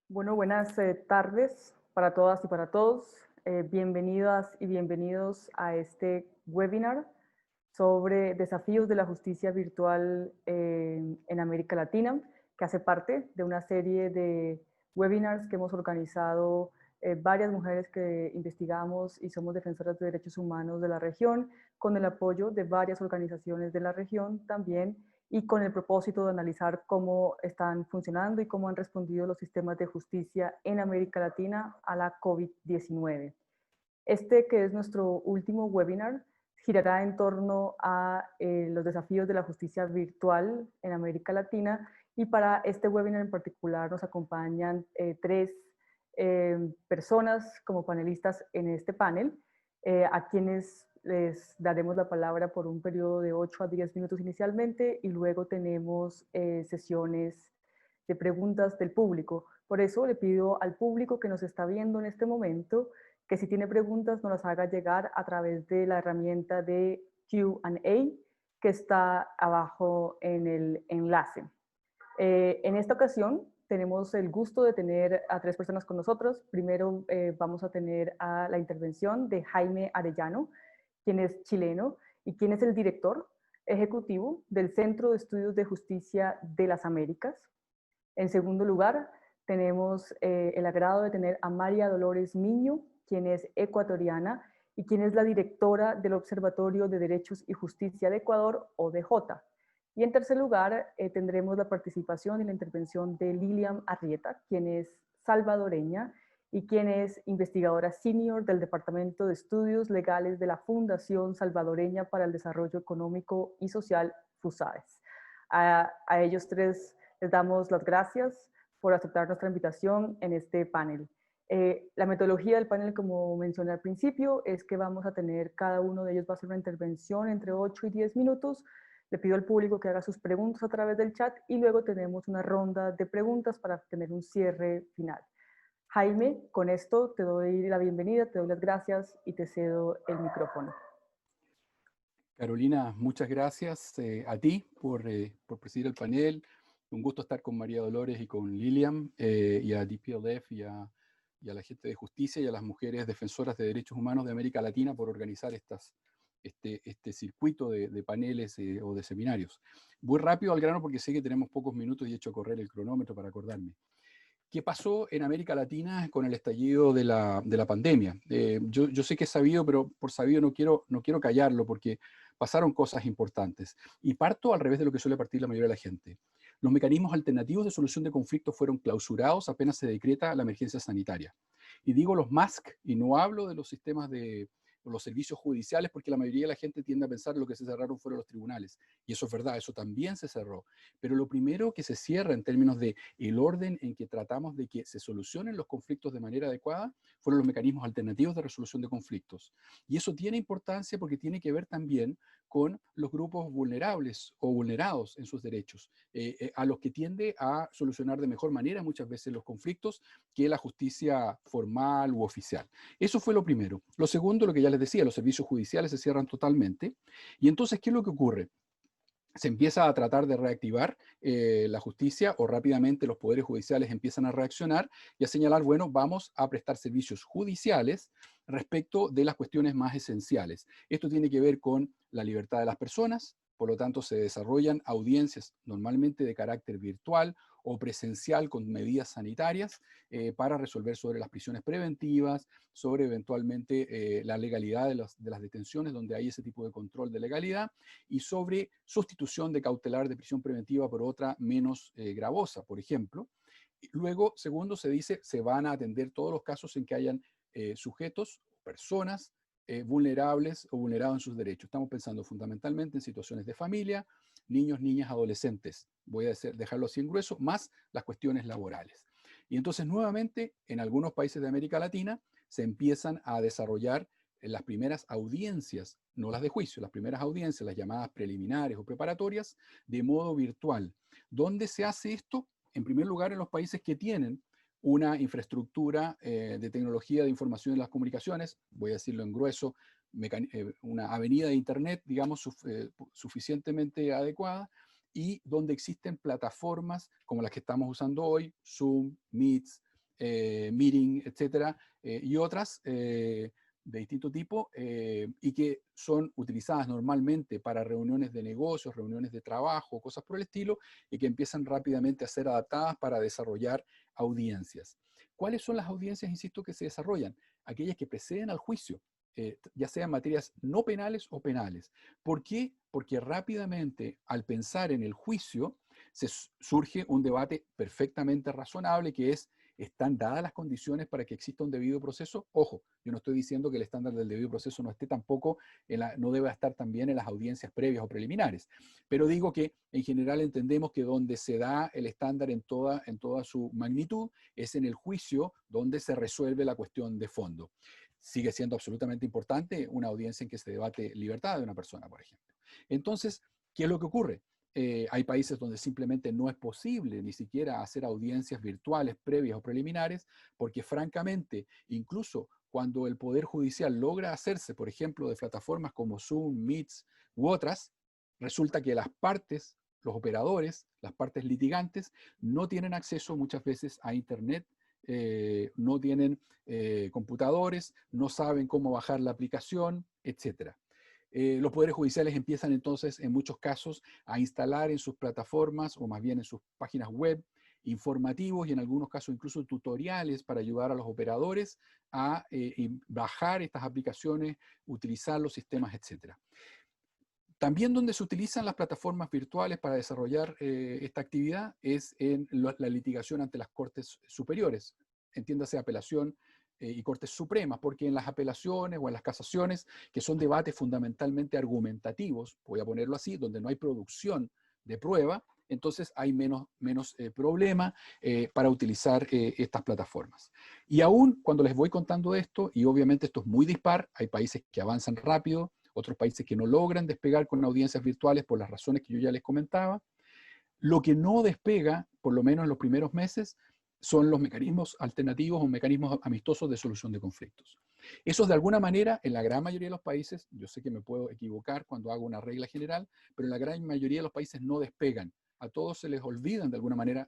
Bueno, buenas tardes para todas y para todos. Bienvenidas y bienvenidos a este webinar sobre desafíos de la justicia virtual en América Latina, que hace parte de una serie de webinars que hemos organizado varias mujeres que investigamos y somos defensoras de derechos humanos de la región, con el apoyo de varias organizaciones de la región también, y con el propósito de analizar cómo están funcionando y cómo han respondido los sistemas de justicia en América Latina a la COVID-19. Este, que es nuestro último webinar, girará en torno a los desafíos de la justicia virtual en América Latina, y para este webinar en particular nos acompañan tres personas como panelistas en este panel, a quienes les daremos la palabra por un periodo de 8 a 10 minutos inicialmente, y luego tenemos sesiones de preguntas del público. Por eso le pido al público que nos está viendo en este momento que si tiene preguntas nos las haga llegar a través de la herramienta de Q&A que está abajo en el enlace. En esta ocasión tenemos el gusto de tener a tres personas con nosotros. Primero vamos a tener a la intervención de Jaime Arellano, quien es chileno y quien es el director ejecutivo del Centro de Estudios de Justicia de las Américas. En segundo lugar, tenemos el agrado de tener a María Dolores Miño, quien es ecuatoriana y quien es la directora del Observatorio de Derechos y Justicia de Ecuador, ODJ. Y en tercer lugar, tendremos la participación y la intervención de Lilian Arrieta, quien es salvadoreña y quien es investigadora senior del Departamento de Estudios Legales de la Fundación Salvadoreña para el Desarrollo Económico y Social, FUSAES. A ellos tres les damos las gracias por aceptar nuestra invitación en este panel. La metodología del panel, como mencioné al principio, es que vamos a tener, cada uno de ellos va a hacer una intervención entre 8 y 10 minutos. Le pido al público que haga sus preguntas a través del chat y luego tenemos una ronda de preguntas para tener un cierre final. Jaime, con esto te doy la bienvenida, te doy las gracias y te cedo el micrófono. Carolina, muchas gracias a ti por presidir el panel. Un gusto estar con María Dolores y con Lilian, y a DPLF y a la gente de justicia y a las mujeres defensoras de derechos humanos de América Latina por organizar este circuito de paneles o de seminarios. Voy rápido al grano porque sé que tenemos pocos minutos y he hecho correr el cronómetro para acordarme. ¿Qué pasó en América Latina con el estallido de la pandemia? Yo sé que es sabido, pero por sabido no quiero callarlo porque pasaron cosas importantes. Y parto al revés de lo que suele partir la mayoría de la gente. Los mecanismos alternativos de solución de conflictos fueron clausurados apenas se decreta la emergencia sanitaria. Y digo los MASC, y no hablo de los sistemas de los servicios judiciales, porque la mayoría de la gente tiende a pensar que lo que se cerraron fueron los tribunales. Y eso es verdad, eso también se cerró. Pero lo primero que se cierra en términos de el orden en que tratamos de que se solucionen los conflictos de manera adecuada fueron los mecanismos alternativos de resolución de conflictos. Y eso tiene importancia porque tiene que ver también con los grupos vulnerables o vulnerados en sus derechos, a los que tiende a solucionar de mejor manera muchas veces los conflictos que la justicia formal u oficial. Eso fue lo primero. Lo segundo, lo que ya les decía, los servicios judiciales se cierran totalmente. Y entonces, ¿qué es lo que ocurre? Se empieza a tratar de reactivar la justicia, o rápidamente los poderes judiciales empiezan a reaccionar y a señalar, bueno, vamos a prestar servicios judiciales respecto de las cuestiones más esenciales. Esto tiene que ver con la libertad de las personas, por lo tanto se desarrollan audiencias normalmente de carácter virtual o presencial con medidas sanitarias para resolver sobre las prisiones preventivas, sobre eventualmente la legalidad de las detenciones donde hay ese tipo de control de legalidad, y sobre sustitución de cautelar de prisión preventiva por otra menos gravosa, por ejemplo. Luego, segundo, se dice, se van a atender todos los casos en que hayan sujetos, personas vulnerables o vulnerados en sus derechos. Estamos pensando fundamentalmente en situaciones de familia, niños, niñas, adolescentes. Voy a dejarlo así en grueso, más las cuestiones laborales. Y entonces, nuevamente, en algunos países de América Latina se empiezan a desarrollar las primeras audiencias, no las de juicio, las primeras audiencias, las llamadas preliminares o preparatorias, de modo virtual. ¿Dónde se hace esto? En primer lugar, en los países que tienen una infraestructura de tecnología de información y las comunicaciones, voy a decirlo en grueso, una avenida de Internet, digamos, suficientemente adecuada, y donde existen plataformas como las que estamos usando hoy, Zoom, Meet, Meeting, etcétera, y otras de distinto tipo, y que son utilizadas normalmente para reuniones de negocios, reuniones de trabajo, cosas por el estilo, y que empiezan rápidamente a ser adaptadas para desarrollar audiencias. ¿Cuáles son las audiencias, insisto, que se desarrollan? Aquellas que preceden al juicio, ya sean materias no penales o penales. ¿Por qué? Porque rápidamente, al pensar en el juicio, surge un debate perfectamente razonable, que es: ¿están dadas las condiciones para que exista un debido proceso? Ojo, yo no estoy diciendo que el estándar del debido proceso no esté tampoco, no debe estar también en las audiencias previas o preliminares, pero digo que en general entendemos que donde se da el estándar en toda su magnitud es en el juicio, donde se resuelve la cuestión de fondo. Sigue siendo absolutamente importante una audiencia en que se debate libertad de una persona, por ejemplo. Entonces, ¿qué es lo que ocurre? Hay países donde simplemente no es posible ni siquiera hacer audiencias virtuales previas o preliminares, porque francamente, incluso cuando el Poder Judicial logra hacerse, por ejemplo, de plataformas como Zoom, Meets u otras, resulta que las partes, los operadores, las partes litigantes, no tienen acceso muchas veces a Internet, no tienen computadores, no saben cómo bajar la aplicación, etcétera. Los poderes judiciales empiezan entonces, en muchos casos, a instalar en sus plataformas, o más bien en sus páginas web, informativos y en algunos casos incluso tutoriales para ayudar a los operadores a bajar estas aplicaciones, utilizar los sistemas, etc. También donde se utilizan las plataformas virtuales para desarrollar esta actividad es en la litigación ante las Cortes Superiores, entiéndase apelación y Cortes Supremas, porque en las apelaciones o en las casaciones, que son debates fundamentalmente argumentativos, voy a ponerlo así, donde no hay producción de prueba, entonces hay menos problema para utilizar estas plataformas. Y aún cuando les voy contando esto, y obviamente esto es muy dispar, hay países que avanzan rápido, otros países que no logran despegar con audiencias virtuales por las razones que yo ya les comentaba. Lo que no despega, por lo menos en los primeros meses, son los mecanismos alternativos o mecanismos amistosos de solución de conflictos. Esos, de alguna manera, en la gran mayoría de los países, yo sé que me puedo equivocar cuando hago una regla general, pero en la gran mayoría de los países no despegan. A todos se les olvidan de alguna manera,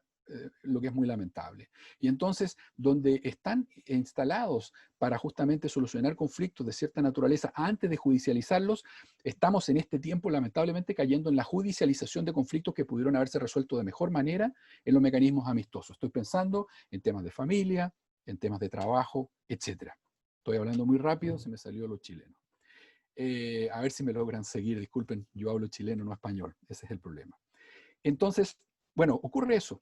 lo que es muy lamentable. Y entonces, donde están instalados para justamente solucionar conflictos de cierta naturaleza antes de judicializarlos, estamos en este tiempo lamentablemente cayendo en la judicialización de conflictos que pudieron haberse resuelto de mejor manera en los mecanismos amistosos. Estoy pensando en temas de familia, en temas de trabajo, etc. Estoy hablando muy rápido, se me salió lo chileno. A ver si me logran seguir, disculpen, yo hablo chileno, no español, ese es el problema. Entonces, bueno, ocurre eso.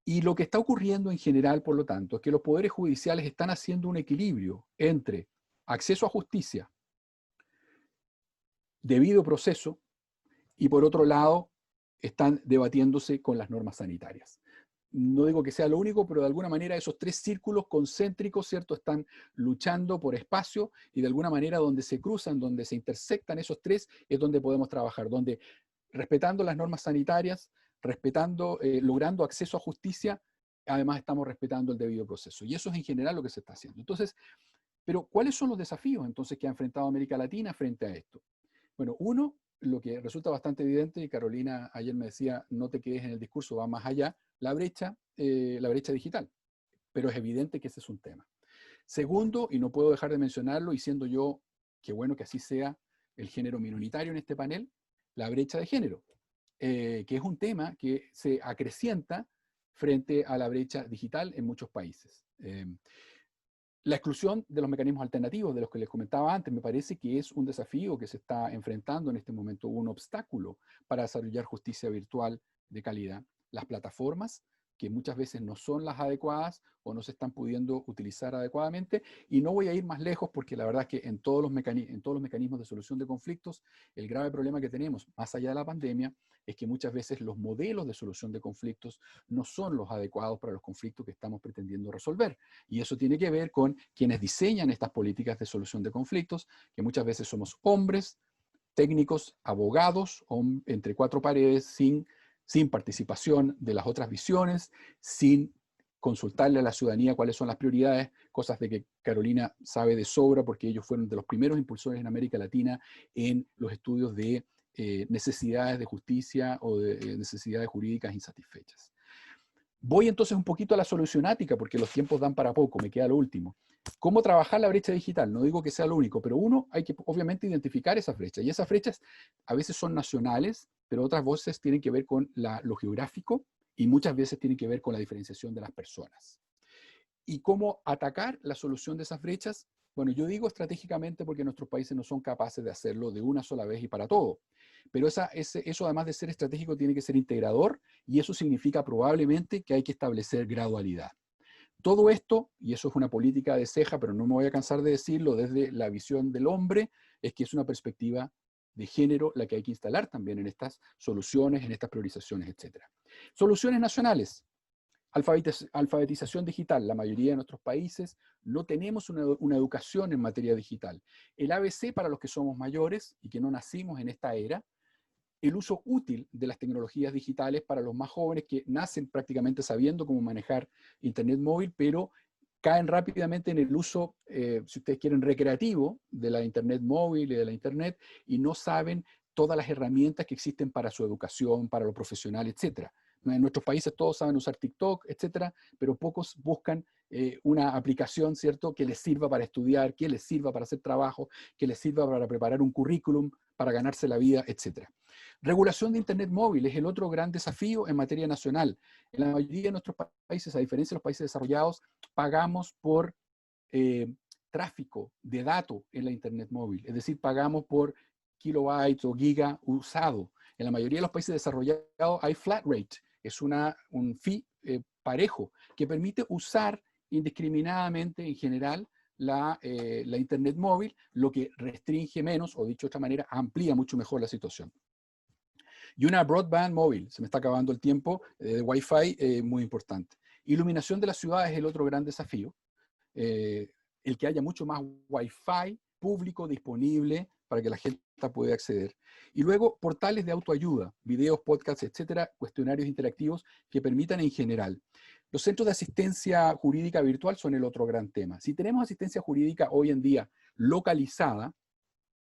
Y lo que está ocurriendo en general, por lo tanto, es que los poderes judiciales están haciendo un equilibrio entre acceso a justicia, debido proceso, y por otro lado, están debatiéndose con las normas sanitarias. No digo que sea lo único, pero de alguna manera esos tres círculos concéntricos, ¿cierto?, están luchando por espacio, y de alguna manera donde se cruzan, donde se intersectan esos tres, es donde podemos trabajar, donde respetando las normas sanitarias, respetando, logrando acceso a justicia, además estamos respetando el debido proceso. Y eso es en general lo que se está haciendo. Entonces, pero ¿cuáles son los desafíos entonces que ha enfrentado América Latina frente a esto? Bueno, uno, lo que resulta bastante evidente, y Carolina ayer me decía, no te quedes en el discurso, va más allá, la brecha digital. Pero es evidente que ese es un tema. Segundo, y no puedo dejar de mencionarlo, y siendo yo, qué bueno que así sea, el género minoritario en este panel, la brecha de género, que es un tema que se acrecienta frente a la brecha digital en muchos países. La exclusión de los mecanismos alternativos, de los que les comentaba antes, me parece que es un desafío que se está enfrentando en este momento, un obstáculo para desarrollar justicia virtual de calidad. Las plataformas, que muchas veces no son las adecuadas o no se están pudiendo utilizar adecuadamente, y no voy a ir más lejos porque la verdad es que en todos los mecanismos de solución de conflictos, el grave problema que tenemos, más allá de la pandemia, es que muchas veces los modelos de solución de conflictos no son los adecuados para los conflictos que estamos pretendiendo resolver. Y eso tiene que ver con quienes diseñan estas políticas de solución de conflictos, que muchas veces somos hombres, técnicos, abogados, entre cuatro paredes, sin participación de las otras visiones, sin consultarle a la ciudadanía cuáles son las prioridades, cosas de que Carolina sabe de sobra porque ellos fueron de los primeros impulsores en América Latina en los estudios de necesidades de justicia o de necesidades jurídicas insatisfechas. Voy entonces un poquito a la solucionática, porque los tiempos dan para poco, me queda lo último. ¿Cómo trabajar la brecha digital? No digo que sea lo único, pero uno, hay que obviamente identificar esas brechas. Y esas brechas a veces son nacionales, pero otras veces tienen que ver con lo geográfico y muchas veces tienen que ver con la diferenciación de las personas. ¿Y cómo atacar la solución de esas brechas? Bueno, yo digo estratégicamente porque nuestros países no son capaces de hacerlo de una sola vez y para todo. Pero eso, además de ser estratégico, tiene que ser integrador, y eso significa probablemente que hay que establecer gradualidad. Todo esto, y eso es una política de ceja, pero no me voy a cansar de decirlo, desde la visión del hombre, es que es una perspectiva de género la que hay que instalar también en estas soluciones, en estas priorizaciones, etc. Soluciones nacionales. Alfabetización digital. La mayoría de nuestros países no tenemos una educación en materia digital. El ABC para los que somos mayores y que no nacimos en esta era, el uso útil de las tecnologías digitales para los más jóvenes que nacen prácticamente sabiendo cómo manejar Internet móvil, pero caen rápidamente en el uso, si ustedes quieren, recreativo de la Internet móvil y de la Internet, y no saben todas las herramientas que existen para su educación, para lo profesional, etc. En nuestros países todos saben usar TikTok, etcétera, pero pocos buscan una aplicación, ¿cierto?, que les sirva para estudiar, que les sirva para hacer trabajo, que les sirva para preparar un currículum, para ganarse la vida, etcétera. Regulación de Internet móvil es el otro gran desafío en materia nacional. En la mayoría de nuestros países, a diferencia de los países desarrollados, pagamos por tráfico de datos en la Internet móvil. Es decir, pagamos por kilobytes o giga usado. En la mayoría de los países desarrollados hay flat rate. Es un fee parejo que permite usar indiscriminadamente, en general, la Internet móvil, lo que restringe menos, o dicho de otra manera, amplía mucho mejor la situación. Y una broadband móvil, se me está acabando el tiempo, de Wi-Fi, muy importante. Iluminación de las ciudades es el otro gran desafío. El que haya mucho más Wi-Fi público disponible para que la gente pueda acceder. Y luego, portales de autoayuda, videos, podcasts, etcétera, cuestionarios interactivos que permitan en general. Los centros de asistencia jurídica virtual son el otro gran tema. Si tenemos asistencia jurídica hoy en día localizada,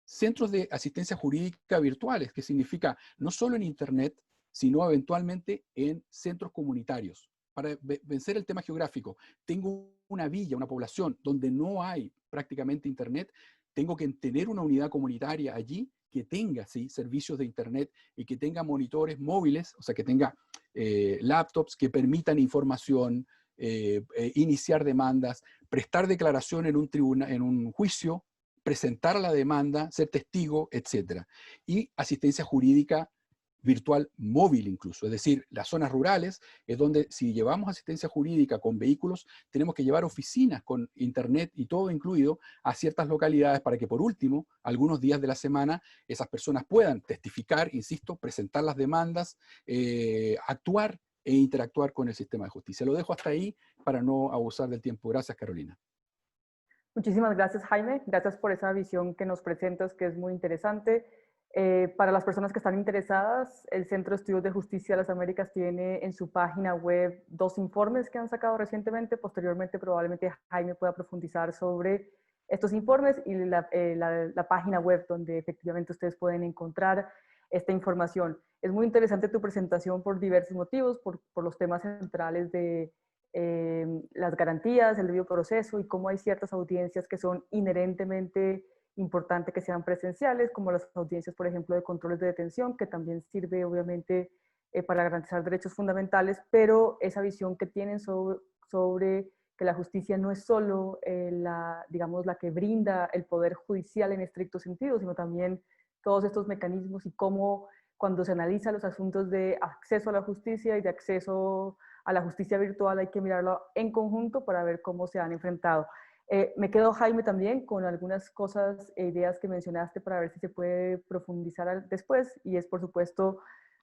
centros de asistencia jurídica virtuales, que significa no solo en Internet, sino eventualmente en centros comunitarios. Para vencer el tema geográfico, tengo una villa, una población donde no hay prácticamente Internet, tengo que tener una unidad comunitaria allí que tenga, ¿sí?, servicios de Internet y que tenga monitores móviles, o sea, que tenga laptops que permitan información, iniciar demandas, prestar declaración en un tribunal, en un juicio, presentar la demanda, ser testigo, etc. Y asistencia jurídica virtual móvil incluso, es decir, las zonas rurales es donde si llevamos asistencia jurídica con vehículos, tenemos que llevar oficinas con Internet y todo incluido a ciertas localidades para que por último, algunos días de la semana, esas personas puedan testificar, insisto, presentar las demandas, actuar e interactuar con el sistema de justicia. Lo dejo hasta ahí para no abusar del tiempo. Gracias, Carolina. Muchísimas gracias, Jaime. Gracias por esa visión que nos presentas, que es muy interesante. Para las personas que están interesadas, el Centro de Estudios de Justicia de las Américas tiene en su página web 2 informes que han sacado recientemente. Posteriormente, probablemente Jaime pueda profundizar sobre estos informes y la página web donde efectivamente ustedes pueden encontrar esta información. Es muy interesante tu presentación por diversos motivos, por los temas centrales de las garantías, el debido proceso y cómo hay ciertas audiencias que son inherentemente importantes que sean presenciales, como las audiencias, por ejemplo, de controles de detención, que también sirve obviamente para garantizar derechos fundamentales, pero esa visión que tienen sobre que la justicia no es solo digamos, la que brinda el poder judicial en estricto sentido, sino también todos estos mecanismos y cómo cuando se analizan los asuntos de acceso a la justicia y de acceso a la justicia virtual hay que mirarlo en conjunto para ver cómo se han enfrentado. Me quedo, Jaime, también con algunas cosas e ideas que mencionaste para ver si se puede profundizar después, y es, por supuesto,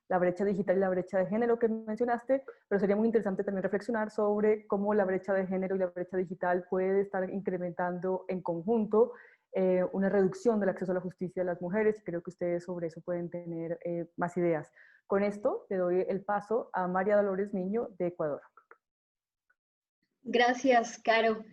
la brecha digital y la brecha de género que mencionaste, pero sería muy interesante también reflexionar sobre cómo la brecha de género y la brecha digital puede estar incrementando en conjunto una reducción del acceso a la justicia de las mujeres, y creo que ustedes sobre eso pueden tener más ideas. Con esto le doy el paso a María Dolores Niño de Ecuador. Gracias, Caro,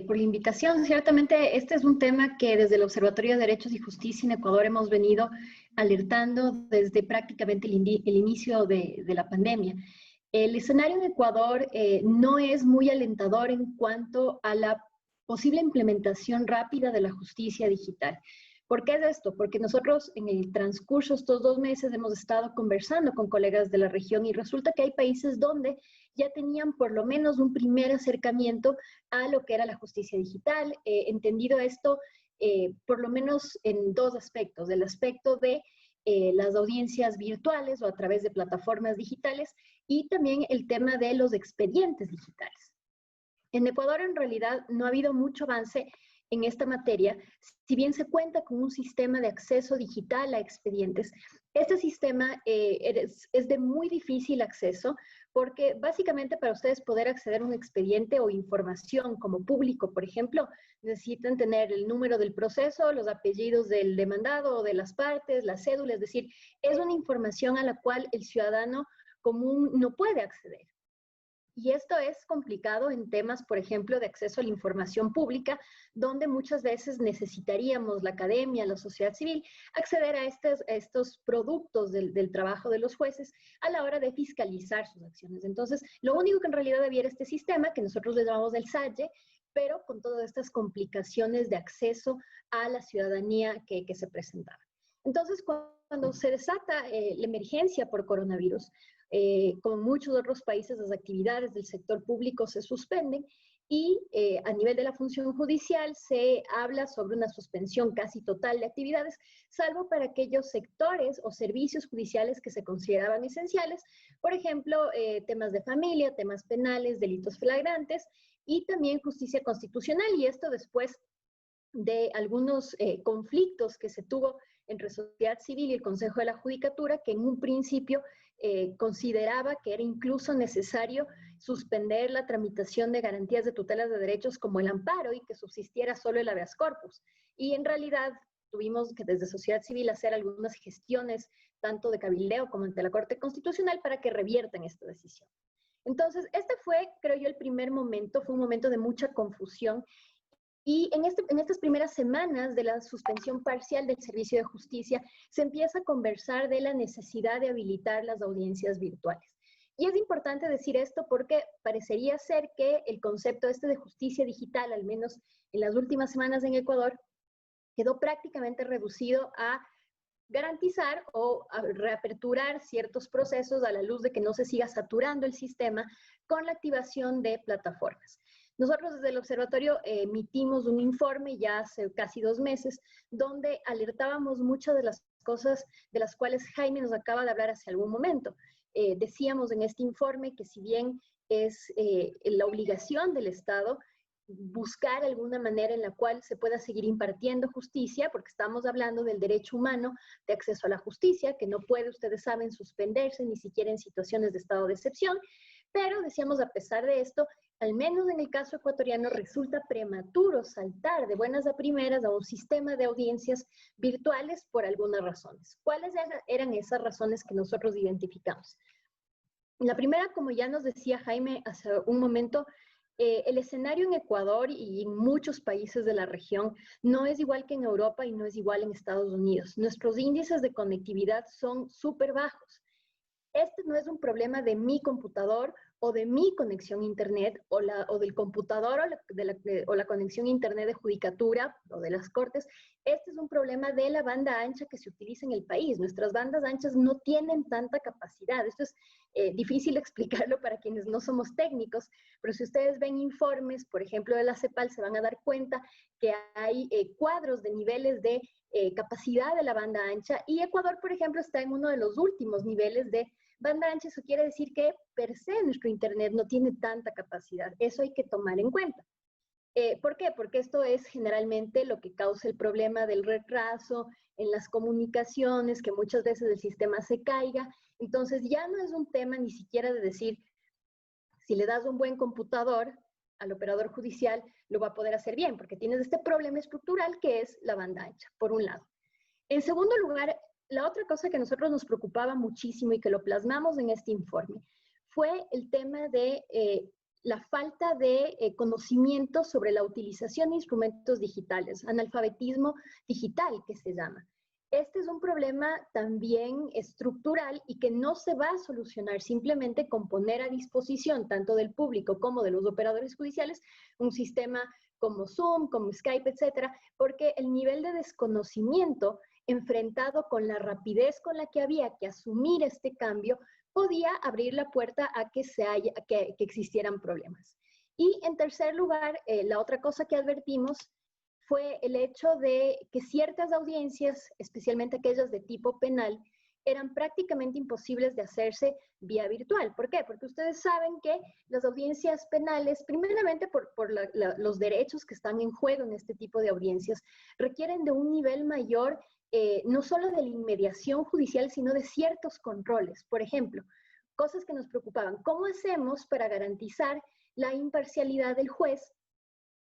por la invitación. Ciertamente este es un tema que desde el Observatorio de Derechos y Justicia en Ecuador hemos venido alertando desde prácticamente el inicio de la pandemia. El escenario en Ecuador no es muy alentador en cuanto a la posible implementación rápida de la justicia digital. ¿Por qué es esto? Porque nosotros en el transcurso de estos 2 meses hemos estado conversando con colegas de la región y resulta que hay países donde ya tenían por lo menos un primer acercamiento a lo que era la justicia digital. Entendido esto, por lo menos en 2 aspectos. El aspecto de las audiencias virtuales o a través de plataformas digitales y también el tema de los expedientes digitales. En Ecuador en realidad no ha habido mucho avance en esta materia, si bien se cuenta con un sistema de acceso digital a expedientes. Este sistema es de muy difícil acceso porque básicamente para ustedes poder acceder a un expediente o información como público, por ejemplo, necesitan tener el número del proceso, los apellidos del demandado o de las partes, la cédula, es decir, es una información a la cual el ciudadano común no puede acceder. Y esto es complicado en temas, por ejemplo, de acceso a la información pública, donde muchas veces necesitaríamos la academia, la sociedad civil, acceder a estos productos del trabajo de los jueces a la hora de fiscalizar sus acciones. Entonces, lo único que en realidad debiera este sistema, que nosotros le llamamos el SAGE, pero con todas estas complicaciones de acceso a la ciudadanía que se presentaban. Entonces, cuando se desata la emergencia por coronavirus, como muchos otros países, las actividades del sector público se suspenden y a nivel de la función judicial se habla sobre una suspensión casi total de actividades, salvo para aquellos sectores o servicios judiciales que se consideraban esenciales, por ejemplo, temas de familia, temas penales, delitos flagrantes y también justicia constitucional, y esto después de algunos conflictos que se tuvo entre sociedad civil y el Consejo de la Judicatura, que en un principio consideraba que era incluso necesario suspender la tramitación de garantías de tutelas de derechos como el amparo y que subsistiera solo el habeas corpus. Y en realidad tuvimos que desde sociedad civil hacer algunas gestiones, tanto de cabildeo como ante la Corte Constitucional, para que reviertan esta decisión. Entonces, este fue, creo yo, el primer momento, fue un momento de mucha confusión. Y en estas primeras semanas de la suspensión parcial del servicio de justicia, se empieza a conversar de la necesidad de habilitar las audiencias virtuales. Y es importante decir esto porque parecería ser que el concepto de justicia digital, al menos en las últimas semanas en Ecuador, quedó prácticamente reducido a garantizar o a reaperturar ciertos procesos a la luz de que no se siga saturando el sistema con la activación de plataformas. Nosotros desde el observatorio emitimos un informe ya hace casi 2 meses, donde alertábamos muchas de las cosas de las cuales Jaime nos acaba de hablar hace algún momento. Decíamos en este informe que si bien es la obligación del Estado buscar alguna manera en la cual se pueda seguir impartiendo justicia, porque estamos hablando del derecho humano de acceso a la justicia, que no puede, ustedes saben, suspenderse ni siquiera en situaciones de estado de excepción, pero decíamos, a pesar de esto, al menos en el caso ecuatoriano, resulta prematuro saltar de buenas a primeras a un sistema de audiencias virtuales por algunas razones. ¿Cuáles eran esas razones que nosotros identificamos? La primera, como ya nos decía Jaime hace un momento, el escenario en Ecuador y en muchos países de la región no es igual que en Europa y no es igual en Estados Unidos. Nuestros índices de conectividad son súper bajos. Este no es un problema de mi computador o de mi conexión a internet o del computador o la conexión a internet de judicatura o de las cortes. Este es un problema de la banda ancha que se utiliza en el país. Nuestras bandas anchas no tienen tanta capacidad. Esto es difícil explicarlo para quienes no somos técnicos, pero si ustedes ven informes, por ejemplo, de la CEPAL, se van a dar cuenta que hay cuadros de niveles de capacidad de la banda ancha y Ecuador, por ejemplo, está en uno de los últimos niveles de banda ancha. Eso quiere decir que per se nuestro internet no tiene tanta capacidad. Eso hay que tomar en cuenta. ¿Por qué? Porque esto es generalmente lo que causa el problema del retraso en las comunicaciones, que muchas veces el sistema se caiga. Entonces ya no es un tema ni siquiera de decir, si le das un buen computador al operador judicial, lo va a poder hacer bien, porque tienes este problema estructural que es la banda ancha, por un lado. En segundo lugar, la otra cosa que a nosotros nos preocupaba muchísimo y que lo plasmamos en este informe fue el tema de la falta de conocimiento sobre la utilización de instrumentos digitales, analfabetismo digital que se llama. Este es un problema también estructural y que no se va a solucionar simplemente con poner a disposición tanto del público como de los operadores judiciales un sistema como Zoom, como Skype, etcétera, porque el nivel de desconocimiento enfrentado con la rapidez con la que había que asumir este cambio podía abrir la puerta a que existieran problemas. Y en tercer lugar, la otra cosa que advertimos fue el hecho de que ciertas audiencias, especialmente aquellas de tipo penal, eran prácticamente imposibles de hacerse vía virtual. ¿Por qué? Porque ustedes saben que las audiencias penales, primeramente por los derechos que están en juego en este tipo de audiencias, requieren de un nivel mayor, no solo de la inmediación judicial, sino de ciertos controles. Por ejemplo, cosas que nos preocupaban. ¿Cómo hacemos para garantizar la imparcialidad del juez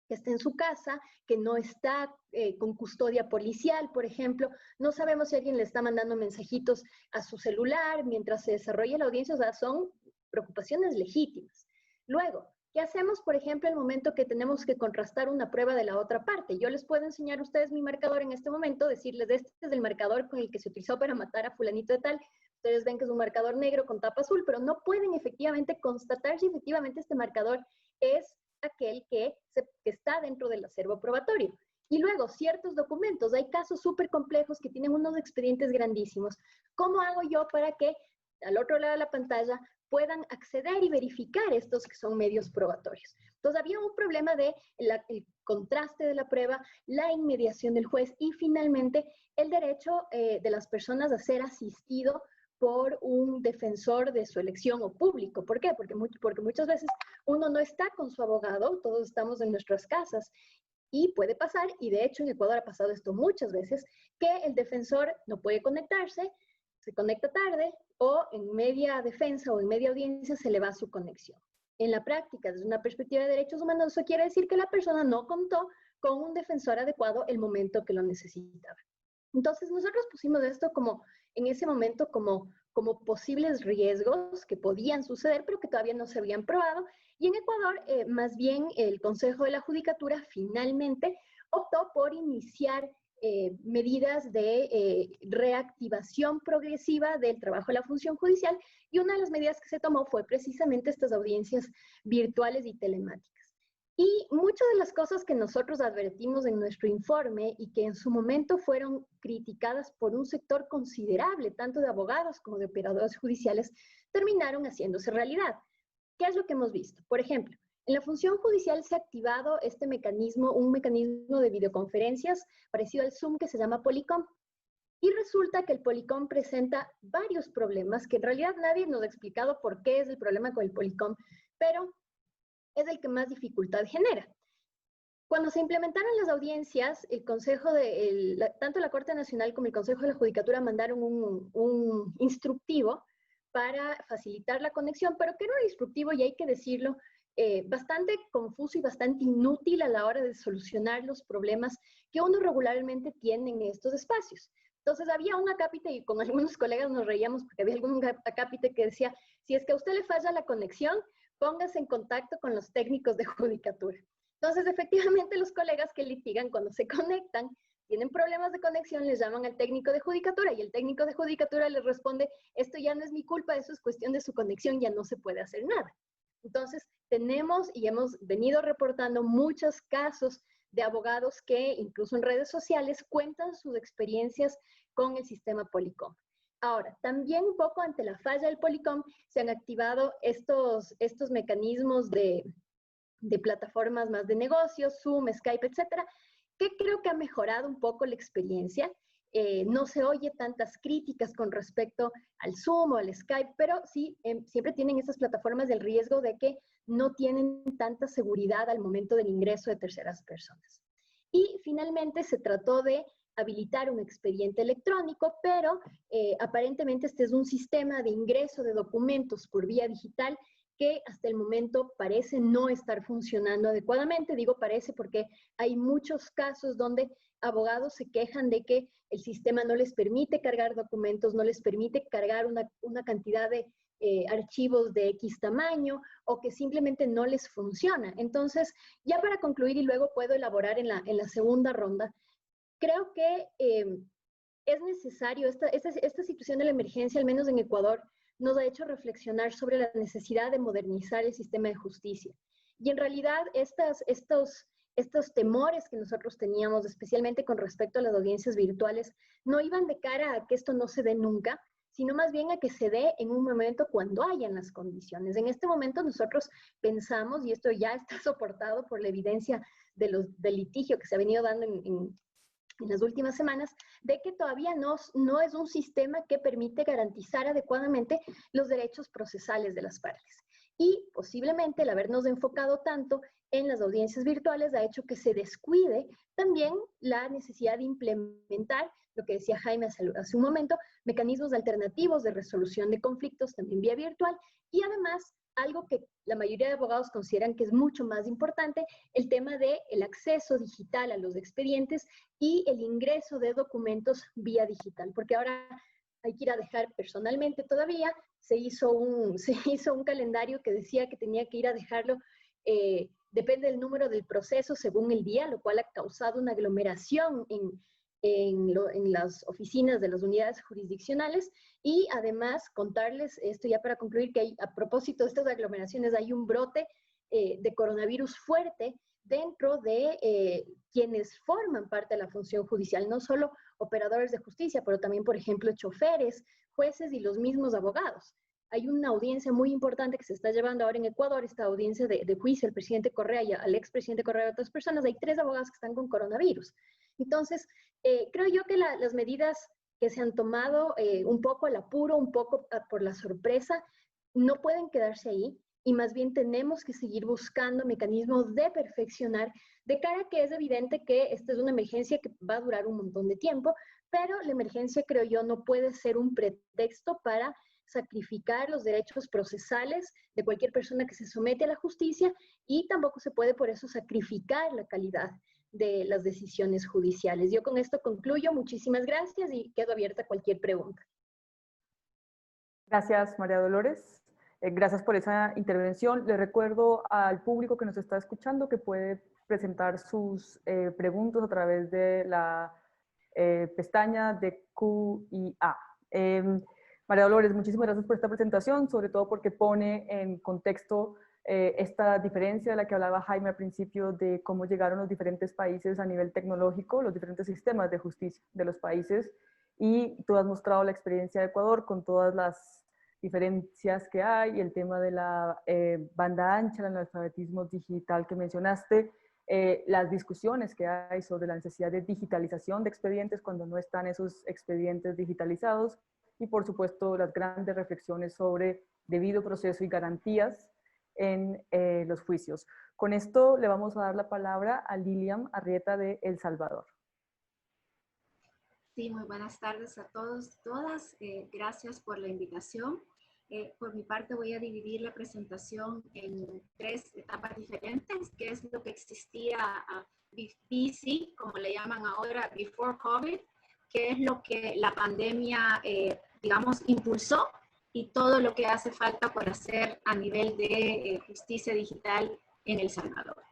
que está en su casa, que no está con custodia policial, por ejemplo? No sabemos si alguien le está mandando mensajitos a su celular mientras se desarrolla la audiencia. O sea, son preocupaciones legítimas. Luego, ¿qué hacemos, por ejemplo, en el momento que tenemos que contrastar una prueba de la otra parte? Yo les puedo enseñar a ustedes mi marcador en este momento, decirles, este es el marcador con el que se utilizó para matar a fulanito de tal. Ustedes ven que es un marcador negro con tapa azul, pero no pueden efectivamente constatar si efectivamente este marcador es aquel que está dentro del acervo probatorio. Y luego, ciertos documentos. Hay casos súper complejos que tienen unos expedientes grandísimos. ¿Cómo hago yo para que al otro lado de la pantalla puedan acceder y verificar estos que son medios probatorios? Entonces, había un problema de el contraste de la prueba, la inmediación del juez y finalmente el derecho de las personas a ser asistido por un defensor de su elección o público. ¿Por qué? Porque muchas veces uno no está con su abogado, todos estamos en nuestras casas y puede pasar, y de hecho en Ecuador ha pasado esto muchas veces, que el defensor no puede conectarse, se conecta tarde o en media defensa o en media audiencia se le va su conexión. En la práctica, desde una perspectiva de derechos humanos, eso quiere decir que la persona no contó con un defensor adecuado el momento que lo necesitaba. Entonces nosotros pusimos esto como en ese momento como posibles riesgos que podían suceder, pero que todavía no se habían probado. Y en Ecuador, más bien, el Consejo de la Judicatura finalmente optó por iniciar medidas de reactivación progresiva del trabajo de la función judicial, y una de las medidas que se tomó fue precisamente estas audiencias virtuales y telemáticas. Y muchas de las cosas que nosotros advertimos en nuestro informe y que en su momento fueron criticadas por un sector considerable, tanto de abogados como de operadores judiciales, terminaron haciéndose realidad. ¿Qué es lo que hemos visto? Por ejemplo, en la función judicial se ha activado este mecanismo, un mecanismo de videoconferencias parecido al Zoom que se llama Polycom. Y resulta que el Polycom presenta varios problemas que en realidad nadie nos ha explicado por qué es el problema con el Polycom, pero es el que más dificultad genera. Cuando se implementaron las audiencias, el Consejo tanto la Corte Nacional como el Consejo de la Judicatura mandaron un instructivo para facilitar la conexión, pero que era un instructivo, y hay que decirlo, bastante confuso y bastante inútil a la hora de solucionar los problemas que uno regularmente tiene en estos espacios. Entonces había un acápite, y con algunos colegas nos reíamos porque había algún acápite que decía, si es que a usted le falla la conexión, póngase en contacto con los técnicos de judicatura. Entonces, efectivamente, los colegas que litigan cuando se conectan, tienen problemas de conexión, les llaman al técnico de judicatura y el técnico de judicatura les responde, esto ya no es mi culpa, eso es cuestión de su conexión, ya no se puede hacer nada. Entonces, tenemos y hemos venido reportando muchos casos de abogados que incluso en redes sociales cuentan sus experiencias con el sistema Polycom. Ahora, también un poco ante la falla del Polycom se han activado estos mecanismos de plataformas más de negocios, Zoom, Skype, etcétera, que creo que ha mejorado un poco la experiencia. No se oye tantas críticas con respecto al Zoom o al Skype, pero sí, siempre tienen estas plataformas el riesgo de que no tienen tanta seguridad al momento del ingreso de terceras personas. Y finalmente se trató de habilitar un expediente electrónico, pero aparentemente este es un sistema de ingreso de documentos por vía digital que hasta el momento parece no estar funcionando adecuadamente. Digo parece porque hay muchos casos donde abogados se quejan de que el sistema no les permite cargar documentos, no les permite cargar una cantidad de archivos de X tamaño, o que simplemente no les funciona. Entonces, ya para concluir y luego puedo elaborar en la segunda ronda, creo que es necesario, esta situación de la emergencia, al menos en Ecuador, nos ha hecho reflexionar sobre la necesidad de modernizar el sistema de justicia. Y en realidad estos temores que nosotros teníamos, especialmente con respecto a las audiencias virtuales, no iban de cara a que esto no se dé nunca, sino más bien a que se dé en un momento cuando hayan las condiciones. En este momento nosotros pensamos, y esto ya está soportado por la evidencia del litigio que se ha venido dando en las últimas semanas, de que todavía no es un sistema que permite garantizar adecuadamente los derechos procesales de las partes. Y posiblemente el habernos enfocado tanto en las audiencias virtuales ha hecho que se descuide también la necesidad de implementar, lo que decía Jaime hace un momento, mecanismos alternativos de resolución de conflictos también vía virtual, y además algo que la mayoría de abogados consideran que es mucho más importante, el tema del acceso digital a los expedientes y el ingreso de documentos vía digital, porque ahora hay que ir a dejar personalmente todavía, se hizo un calendario que decía que tenía que ir a dejarlo, depende del número del proceso según el día, lo cual ha causado una aglomeración en las oficinas de las unidades jurisdiccionales. Y además contarles, esto ya para concluir, que a propósito de estas aglomeraciones hay un brote de coronavirus fuerte dentro de quienes forman parte de la función judicial, no solo operadores de justicia, pero también, por ejemplo, choferes, jueces y los mismos abogados. Hay una audiencia muy importante que se está llevando ahora en Ecuador, esta audiencia de juicio al presidente Correa y al expresidente Correa y otras personas. Hay 3 abogados que están con coronavirus. Entonces, creo yo que las medidas que se han tomado, un poco al apuro, un poco por la sorpresa, no pueden quedarse ahí, y más bien tenemos que seguir buscando mecanismos de perfeccionar, de cara a que es evidente que esta es una emergencia que va a durar un montón de tiempo, pero la emergencia, creo yo, no puede ser un pretexto para sacrificar los derechos procesales de cualquier persona que se somete a la justicia, y tampoco se puede por eso sacrificar la calidad de las decisiones judiciales. Yo con esto concluyo. Muchísimas gracias y quedo abierta a cualquier pregunta. Gracias, María Dolores. Gracias por esa intervención. Le recuerdo al público que nos está escuchando que puede presentar sus preguntas a través de la pestaña de Q&A. María Dolores, muchísimas gracias por esta presentación, sobre todo porque pone en contexto esta diferencia de la que hablaba Jaime al principio, de cómo llegaron los diferentes países a nivel tecnológico, los diferentes sistemas de justicia de los países, y tú has mostrado la experiencia de Ecuador con todas las diferencias que hay, el tema de la banda ancha, el analfabetismo digital que mencionaste, las discusiones que hay sobre la necesidad de digitalización de expedientes cuando no están esos expedientes digitalizados, y por supuesto las grandes reflexiones sobre debido proceso y garantías en los juicios. Con esto le vamos a dar la palabra a Lilian Arrieta de El Salvador. Sí, muy buenas tardes a todos y todas. Gracias por la invitación. Por mi parte voy a dividir la presentación en 3 etapas diferentes, que es lo que existía BC, como le llaman ahora, before COVID, que es lo que la pandemia, digamos, impulsó, y todo lo que hace falta por hacer a nivel de justicia digital en El Salvador.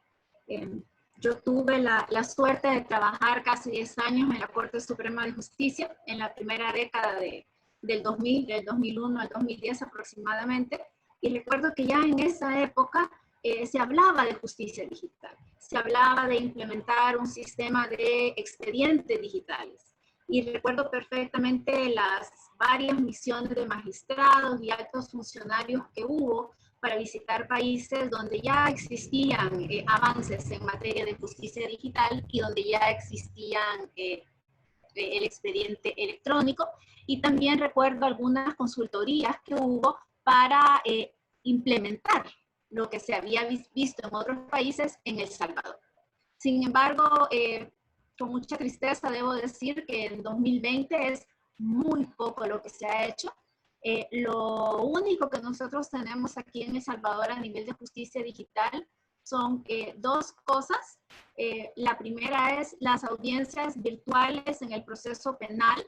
Yo tuve la suerte de trabajar casi 10 años en la Corte Suprema de Justicia en la primera década del 2000, del 2001 al 2010 aproximadamente, y recuerdo que ya en esa época se hablaba de justicia digital, se hablaba de implementar un sistema de expedientes digitales, y recuerdo perfectamente las varias misiones de magistrados y altos funcionarios que hubo para visitar países donde ya existían avances en materia de justicia digital y donde ya existían el expediente electrónico. Y también recuerdo algunas consultorías que hubo para implementar lo que se había visto en otros países en El Salvador. Sin embargo, con mucha tristeza debo decir que en 2020 es muy poco lo que se ha hecho. Lo único que nosotros tenemos aquí en El Salvador a nivel de justicia digital son 2 cosas. La primera es las audiencias virtuales en el proceso penal,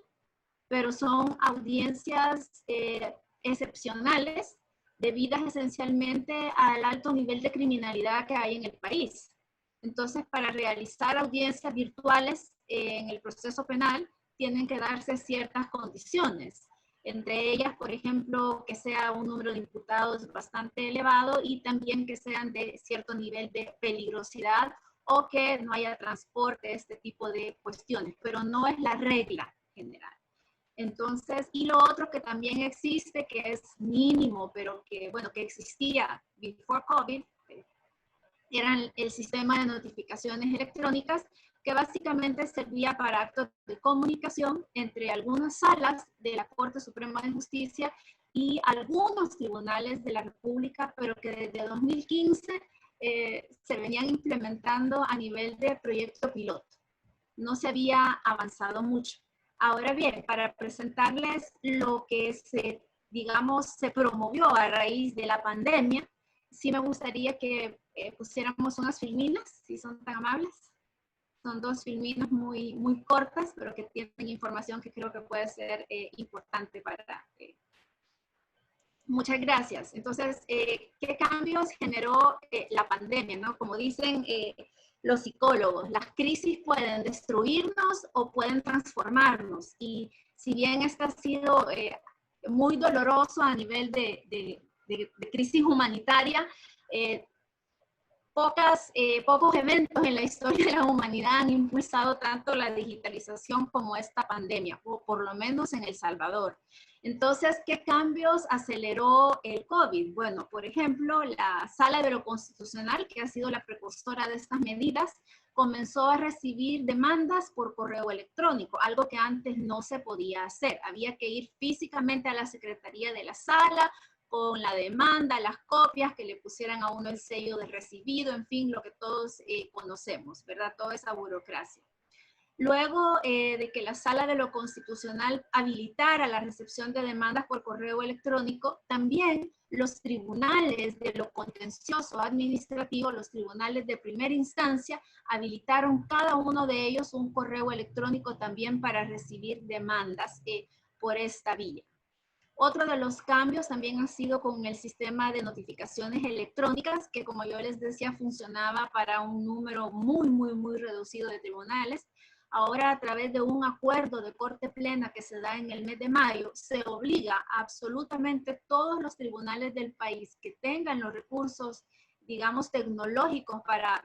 pero son audiencias excepcionales debidas esencialmente al alto nivel de criminalidad que hay en el país. Entonces, para realizar audiencias virtuales en el proceso penal, tienen que darse ciertas condiciones. Entre ellas, por ejemplo, que sea un número de imputados bastante elevado y también que sean de cierto nivel de peligrosidad o que no haya transporte, este tipo de cuestiones, pero no es la regla general. Entonces, y lo otro que también existe, que es mínimo, pero que, bueno, que existía before COVID, era el sistema de notificaciones electrónicas, que básicamente servía para actos de comunicación entre algunas salas de la Corte Suprema de Justicia y algunos tribunales de la República, pero que desde 2015 se venían implementando a nivel de proyecto piloto. No se había avanzado mucho. Ahora bien, para presentarles lo que digamos, se promovió a raíz de la pandemia, sí me gustaría que pusiéramos unas filminas, si son tan amables. Son 2 filminas muy, muy cortas, pero que tienen información que creo que puede ser importante para... Muchas gracias. Entonces, ¿qué cambios generó la pandemia, ¿no? Como dicen los psicólogos, las crisis pueden destruirnos o pueden transformarnos. Y si bien esto ha sido muy doloroso a nivel de crisis humanitaria, pocos eventos en la historia de la humanidad han impulsado tanto la digitalización como esta pandemia, o por lo menos en El Salvador. Entonces, ¿qué cambios aceleró el COVID? Bueno, por ejemplo, la Sala de lo Constitucional, que ha sido la precursora de estas medidas, comenzó a recibir demandas por correo electrónico, algo que antes no se podía hacer. Había que ir físicamente a la secretaría de la sala, con la demanda, las copias, que le pusieran a uno el sello de recibido, en fin, lo que todos conocemos, ¿verdad? Toda esa burocracia. Luego de que la Sala de lo Constitucional habilitara la recepción de demandas por correo electrónico, también los tribunales de lo contencioso administrativo, los tribunales de primera instancia, habilitaron cada uno de ellos un correo electrónico también para recibir demandas por esta vía. Otro de los cambios también ha sido con el sistema de notificaciones electrónicas, que como yo les decía, funcionaba para un número muy, muy, muy reducido de tribunales. Ahora, a través de un acuerdo de corte plena que se da en el mes de mayo, se obliga a absolutamente todos los tribunales del país que tengan los recursos, digamos, tecnológicos para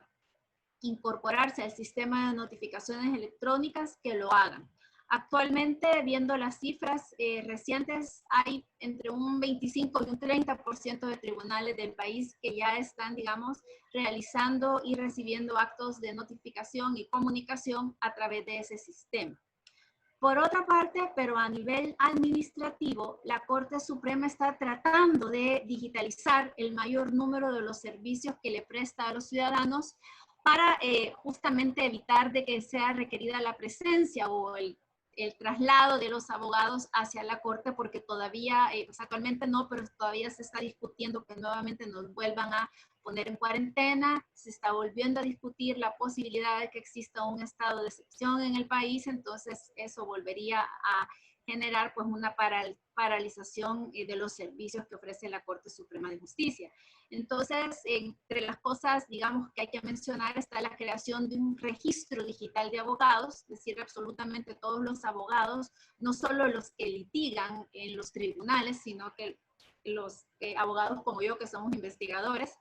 incorporarse al sistema de notificaciones electrónicas, que lo hagan. Actualmente, viendo las cifras recientes, hay entre un 25 y un 30% de tribunales del país que ya están, digamos, realizando y recibiendo actos de notificación y comunicación a través de ese sistema. Por otra parte, pero a nivel administrativo, la Corte Suprema está tratando de digitalizar el mayor número de los servicios que le presta a los ciudadanos para justamente evitar de que sea requerida la presencia o el traslado de los abogados hacia la Corte, porque todavía, pues actualmente no, pero todavía se está discutiendo que nuevamente nos vuelvan a poner en cuarentena, se está volviendo a discutir la posibilidad de que exista un estado de excepción en el país, entonces eso volvería a generar pues una paralización de los servicios que ofrece la Corte Suprema de Justicia. Entonces, entre las cosas, digamos, que hay que mencionar está la creación de un registro digital de abogados, es decir, absolutamente todos los abogados, no solo los que litigan en los tribunales, sino que los abogados como yo, que somos investigadores,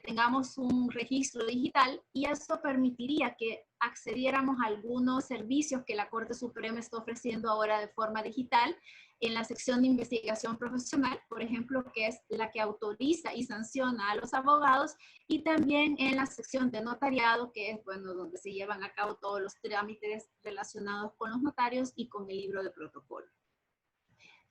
tengamos un registro digital, y eso permitiría que accediéramos a algunos servicios que la Corte Suprema está ofreciendo ahora de forma digital en la sección de investigación profesional, por ejemplo, que es la que autoriza y sanciona a los abogados, y también en la sección de notariado, que es, bueno, donde se llevan a cabo todos los trámites relacionados con los notarios y con el libro de protocolo.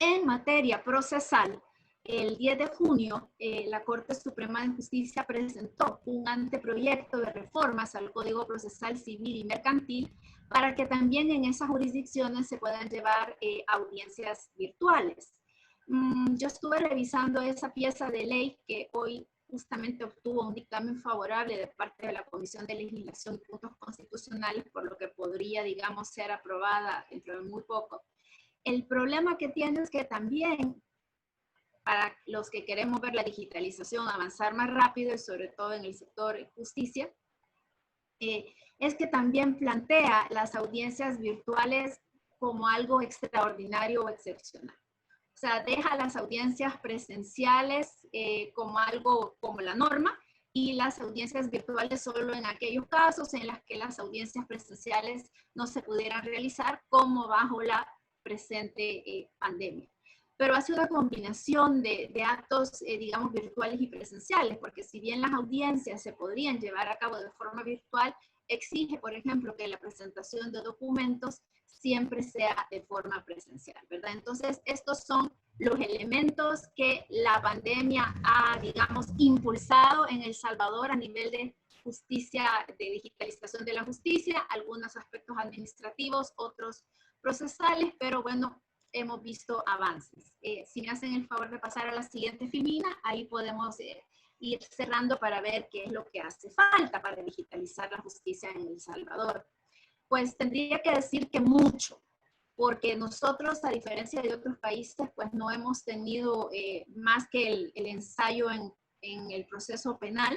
En materia procesal, el 10 de junio, la Corte Suprema de Justicia presentó un anteproyecto de reformas al Código Procesal Civil y Mercantil para que también en esas jurisdicciones se puedan llevar audiencias virtuales. Yo estuve revisando esa pieza de ley que hoy justamente obtuvo un dictamen favorable de parte de la Comisión de Legislación y Puntos Constitucionales, por lo que podría, digamos, ser aprobada dentro de muy poco. El problema que tiene es que también, para los que queremos ver la digitalización avanzar más rápido, y sobre todo en el sector justicia, es que también plantea las audiencias virtuales como algo extraordinario o excepcional. O sea, deja las audiencias presenciales como algo, como la norma, y las audiencias virtuales solo en aquellos casos en las que las audiencias presenciales no se pudieran realizar, como bajo la presente pandemia. Pero hace una combinación de actos, digamos, virtuales y presenciales, porque si bien las audiencias se podrían llevar a cabo de forma virtual, exige, por ejemplo, que la presentación de documentos siempre sea de forma presencial, ¿verdad? Entonces, estos son los elementos que la pandemia ha, digamos, impulsado en El Salvador a nivel de justicia, de digitalización de la justicia, algunos aspectos administrativos, otros procesales, pero bueno, hemos visto avances. Si me hacen el favor de pasar a la siguiente filmina, ahí podemos ir cerrando para ver qué es lo que hace falta para digitalizar la justicia en El Salvador. Pues tendría que decir que mucho, porque nosotros, a diferencia de otros países, pues no hemos tenido más que el ensayo en el proceso penal,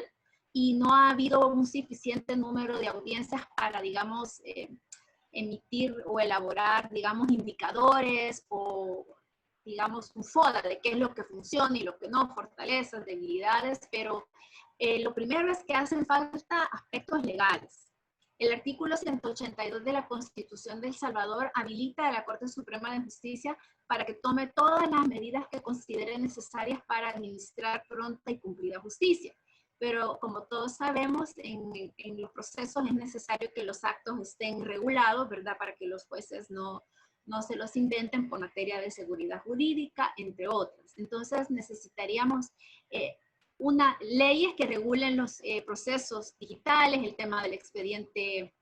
y no ha habido un suficiente número de audiencias para, digamos, emitir o elaborar, digamos, indicadores o, digamos, un FODA de qué es lo que funciona y lo que no, fortalezas, debilidades, pero lo primero es que hacen falta aspectos legales. El artículo 182 de la Constitución de El Salvador habilita a la Corte Suprema de Justicia para que tome todas las medidas que considere necesarias para administrar pronta y cumplida justicia. Pero como todos sabemos, en los procesos es necesario que los actos estén regulados, ¿verdad? Para que los jueces no se los inventen por materia de seguridad jurídica, entre otras. Entonces necesitaríamos leyes que regulen los procesos digitales, el tema del expediente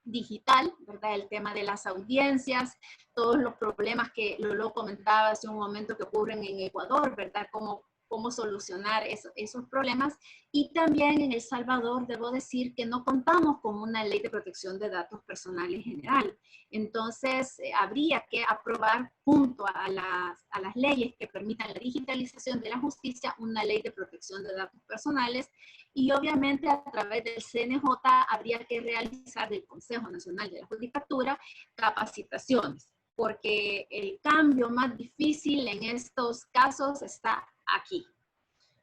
digital, ¿verdad? El tema de las audiencias, todos los problemas que lo comentaba hace un momento que ocurren en Ecuador, ¿verdad? Cómo solucionar esos problemas. Y también en El Salvador debo decir que no contamos con una ley de protección de datos personales general. Entonces habría que aprobar junto a las leyes que permitan la digitalización de la justicia una ley de protección de datos personales, y obviamente a través del CNJ habría que realizar del Consejo Nacional de la Judicatura capacitaciones, porque el cambio más difícil en estos casos está aquí,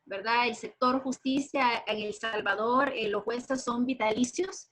¿verdad? El sector justicia en El Salvador, los jueces son vitalicios,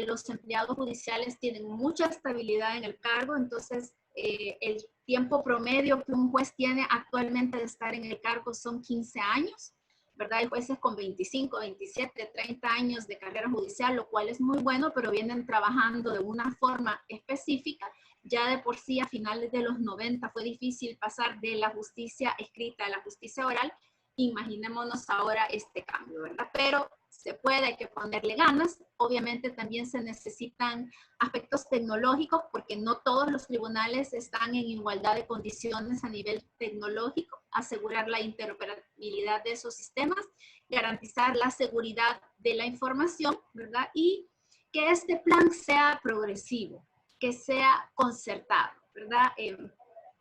los empleados judiciales tienen mucha estabilidad en el cargo, entonces el tiempo promedio que un juez tiene actualmente de estar en el cargo son 15 años, ¿verdad? Hay jueces con 25, 27, 30 años de carrera judicial, lo cual es muy bueno, pero vienen trabajando de una forma específica. Ya de por sí a finales de los 90 fue difícil pasar de la justicia escrita a la justicia oral. Imaginémonos ahora este cambio, ¿verdad? Pero se puede, hay que ponerle ganas. Obviamente también se necesitan aspectos tecnológicos, porque no todos los tribunales están en igualdad de condiciones a nivel tecnológico. Asegurar la interoperabilidad de esos sistemas, garantizar la seguridad de la información, ¿verdad? Y que este plan sea progresivo, que sea concertado, ¿verdad?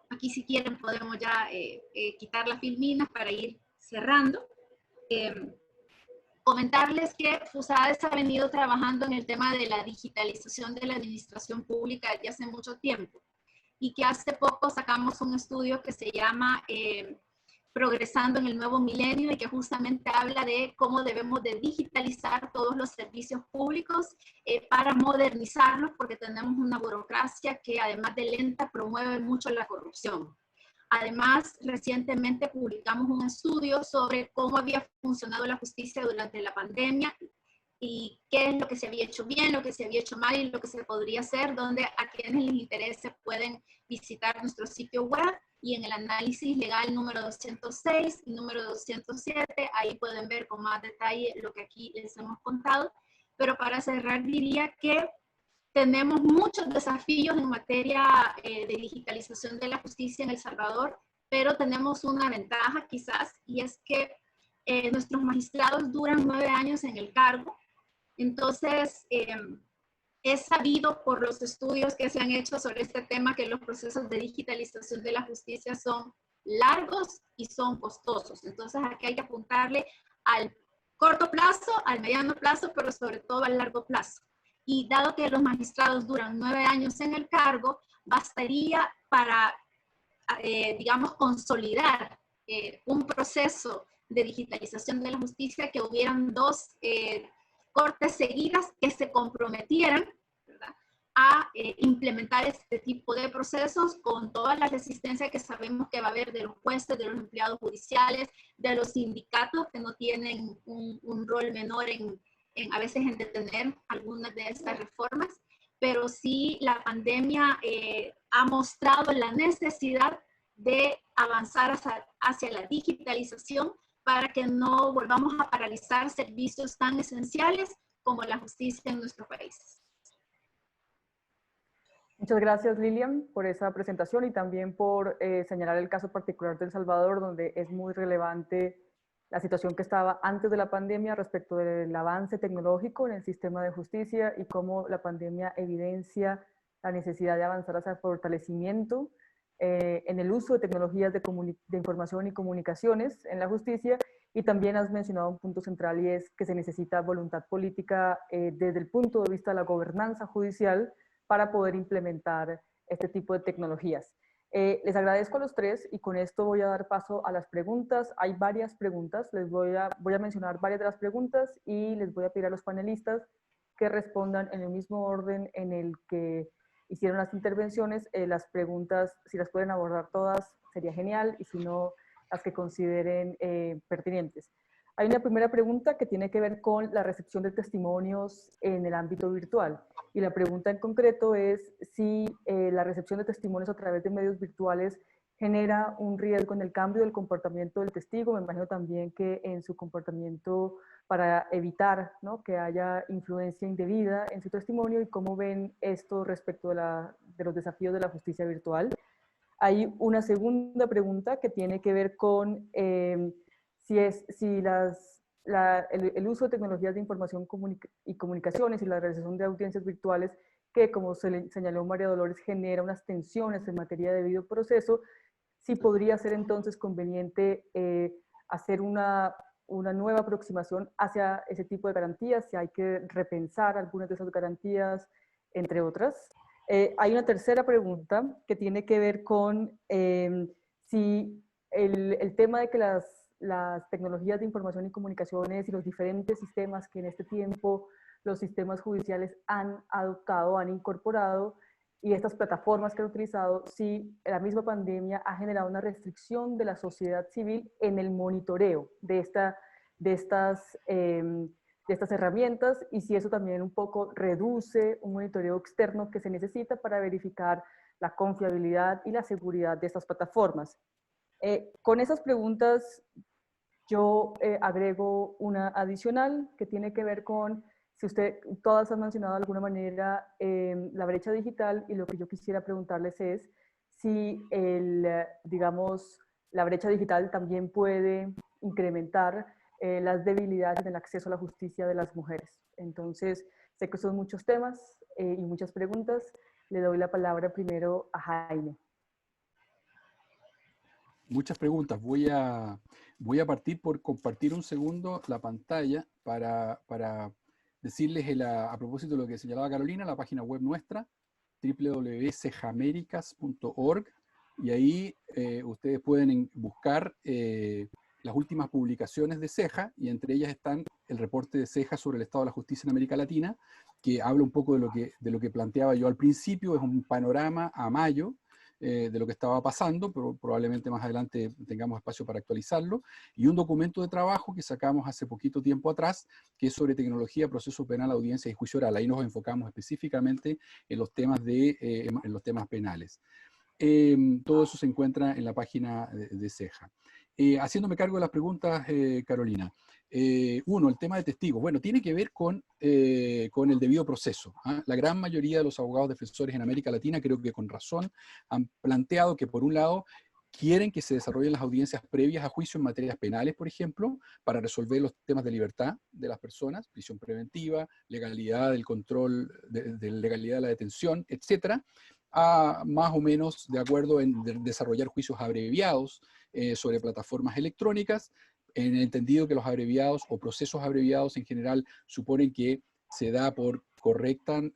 Aquí si quieren podemos ya quitar las filminas para ir cerrando. Comentarles que FUSADES ha venido trabajando en el tema de la digitalización de la administración pública desde hace mucho tiempo, y que hace poco sacamos un estudio que se llama Progresando en el Nuevo Milenio, y que justamente habla de cómo debemos de digitalizar todos los servicios públicos para modernizarlos, porque tenemos una burocracia que además de lenta promueve mucho la corrupción. Además, recientemente publicamos un estudio sobre cómo había funcionado la justicia durante la pandemia y qué es lo que se había hecho bien, lo que se había hecho mal y lo que se podría hacer, donde a quienes les interese pueden visitar nuestro sitio web, y en el análisis legal número 206 y número 207, ahí pueden ver con más detalle lo que aquí les hemos contado. Pero para cerrar diría que tenemos muchos desafíos en materia de digitalización de la justicia en El Salvador, pero tenemos una ventaja quizás, y es que nuestros magistrados duran 9 años en el cargo. Entonces, es sabido por los estudios que se han hecho sobre este tema que los procesos de digitalización de la justicia son largos y son costosos. Entonces, aquí hay que apuntarle al corto plazo, al mediano plazo, pero sobre todo al largo plazo. y dado que los magistrados duran 9 años en el cargo, bastaría para, digamos, consolidar un proceso de digitalización de la justicia que hubieran 2 cortes seguidas que se comprometieran, ¿verdad?, a implementar este tipo de procesos con toda la resistencia que sabemos que va a haber de los jueces, de los empleados judiciales, de los sindicatos que no tienen un rol menor a veces en detener algunas de estas reformas, pero sí la pandemia ha mostrado la necesidad de avanzar hacia la digitalización para que no volvamos a paralizar servicios tan esenciales como la justicia en nuestro país. Muchas gracias, Lilian, por esa presentación y también por señalar el caso particular de El Salvador, donde es muy relevante la situación que estaba antes de la pandemia respecto del avance tecnológico en el sistema de justicia y cómo la pandemia evidencia la necesidad de avanzar hacia el fortalecimiento en el uso de tecnologías de información y comunicaciones en la justicia. Y también has mencionado un punto central, y es que se necesita voluntad política desde el punto de vista de la gobernanza judicial para poder implementar este tipo de tecnologías. Les agradezco a los tres y con esto voy a dar paso a las preguntas. Hay varias preguntas, voy a mencionar varias de las preguntas y les voy a pedir a los panelistas que respondan en el mismo orden en el que hicieron las intervenciones. Las preguntas, si las pueden abordar todas, sería genial, y si no, las que consideren pertinentes. Hay una primera pregunta que tiene que ver con la recepción de testimonios en el ámbito virtual. Y la pregunta en concreto es si la recepción de testimonios a través de medios virtuales genera un riesgo en el cambio del comportamiento del testigo. Me imagino también que en su comportamiento para evitar, ¿no?, que haya influencia indebida en su testimonio, y cómo ven esto respecto de los desafíos de la justicia virtual. Hay una segunda pregunta que tiene que ver con el uso de tecnologías de información y comunicaciones y la realización de audiencias virtuales, que, como señaló María Dolores, genera unas tensiones en materia de debido proceso. Si podría ser entonces conveniente hacer una nueva aproximación hacia ese tipo de garantías, si hay que repensar algunas de esas garantías, entre otras. Hay una tercera pregunta que tiene que ver con si el tema de que las tecnologías de información y comunicaciones y los diferentes sistemas que en este tiempo los sistemas judiciales han adoptado, han incorporado, y estas plataformas que han utilizado, si la misma pandemia ha generado una restricción de la sociedad civil en el monitoreo de estas herramientas, y si eso también un poco reduce un monitoreo externo que se necesita para verificar la confiabilidad y la seguridad de estas plataformas. Con esas preguntas yo agrego una adicional que tiene que ver con, si todas han mencionado de alguna manera la brecha digital, y lo que yo quisiera preguntarles es si digamos, la brecha digital también puede incrementar las debilidades en el acceso a la justicia de las mujeres. Entonces, sé que son muchos temas y muchas preguntas. Le doy la palabra primero a Jaime. Muchas preguntas. Voy a partir por compartir un segundo la pantalla para decirles a propósito de lo que señalaba Carolina, la página web nuestra, www.cejamericas.org, y ahí ustedes pueden buscar las últimas publicaciones de Ceja, y entre ellas están el reporte de Ceja sobre el estado de la justicia en América Latina, que habla un poco de lo que planteaba yo al principio. Es un panorama a mayo de lo que estaba pasando, pero probablemente más adelante tengamos espacio para actualizarlo, y un documento de trabajo que sacamos hace poquito tiempo atrás, que es sobre tecnología, proceso penal, audiencia y juicio oral. Ahí nos enfocamos específicamente en los temas, en los temas penales. Todo eso se encuentra en la página de Ceja. Haciéndome cargo de las preguntas, Carolina. Uno, el tema de testigos. Bueno, tiene que ver con el debido proceso. La gran mayoría de los abogados defensores en América Latina, creo que con razón, han planteado que, por un lado, quieren que se desarrollen las audiencias previas a juicio en materias penales, por ejemplo, para resolver los temas de libertad de las personas, prisión preventiva, legalidad del control, de legalidad de la detención, etcétera, más o menos de acuerdo en desarrollar juicios abreviados sobre plataformas electrónicas, en el entendido que los abreviados o procesos abreviados en general suponen que se da por correctan,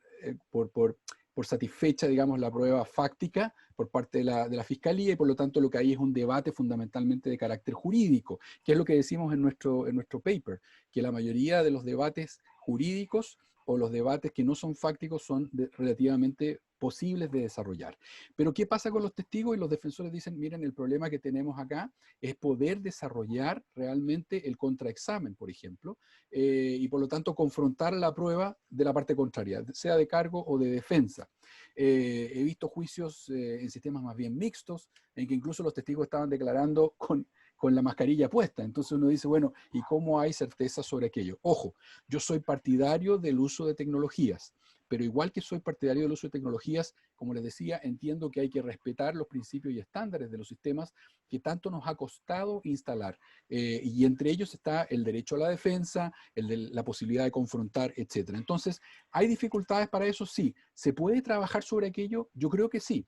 por satisfecha, digamos, la prueba fáctica por parte de la Fiscalía, y por lo tanto lo que hay es un debate fundamentalmente de carácter jurídico, que es lo que decimos en nuestro paper, que la mayoría de los debates jurídicos o los debates que no son fácticos son relativamente posibles de desarrollar. Pero ¿qué pasa con los testigos? Y los defensores dicen, miren, el problema que tenemos acá es poder desarrollar realmente el contraexamen, por ejemplo, y por lo tanto confrontar la prueba de la parte contraria, sea de cargo o de defensa. He visto juicios en sistemas más bien mixtos, en que incluso los testigos estaban declarando con la mascarilla puesta. Entonces uno dice, bueno, ¿y cómo hay certeza sobre aquello? Ojo, yo soy partidario del uso de tecnologías, pero igual que soy partidario del uso de tecnologías, como les decía, entiendo que hay que respetar los principios y estándares de los sistemas que tanto nos ha costado instalar. Y entre ellos está el derecho a la defensa, el de la posibilidad de confrontar, etc. Entonces, ¿hay dificultades para eso? Sí. ¿Se puede trabajar sobre aquello? Yo creo que sí.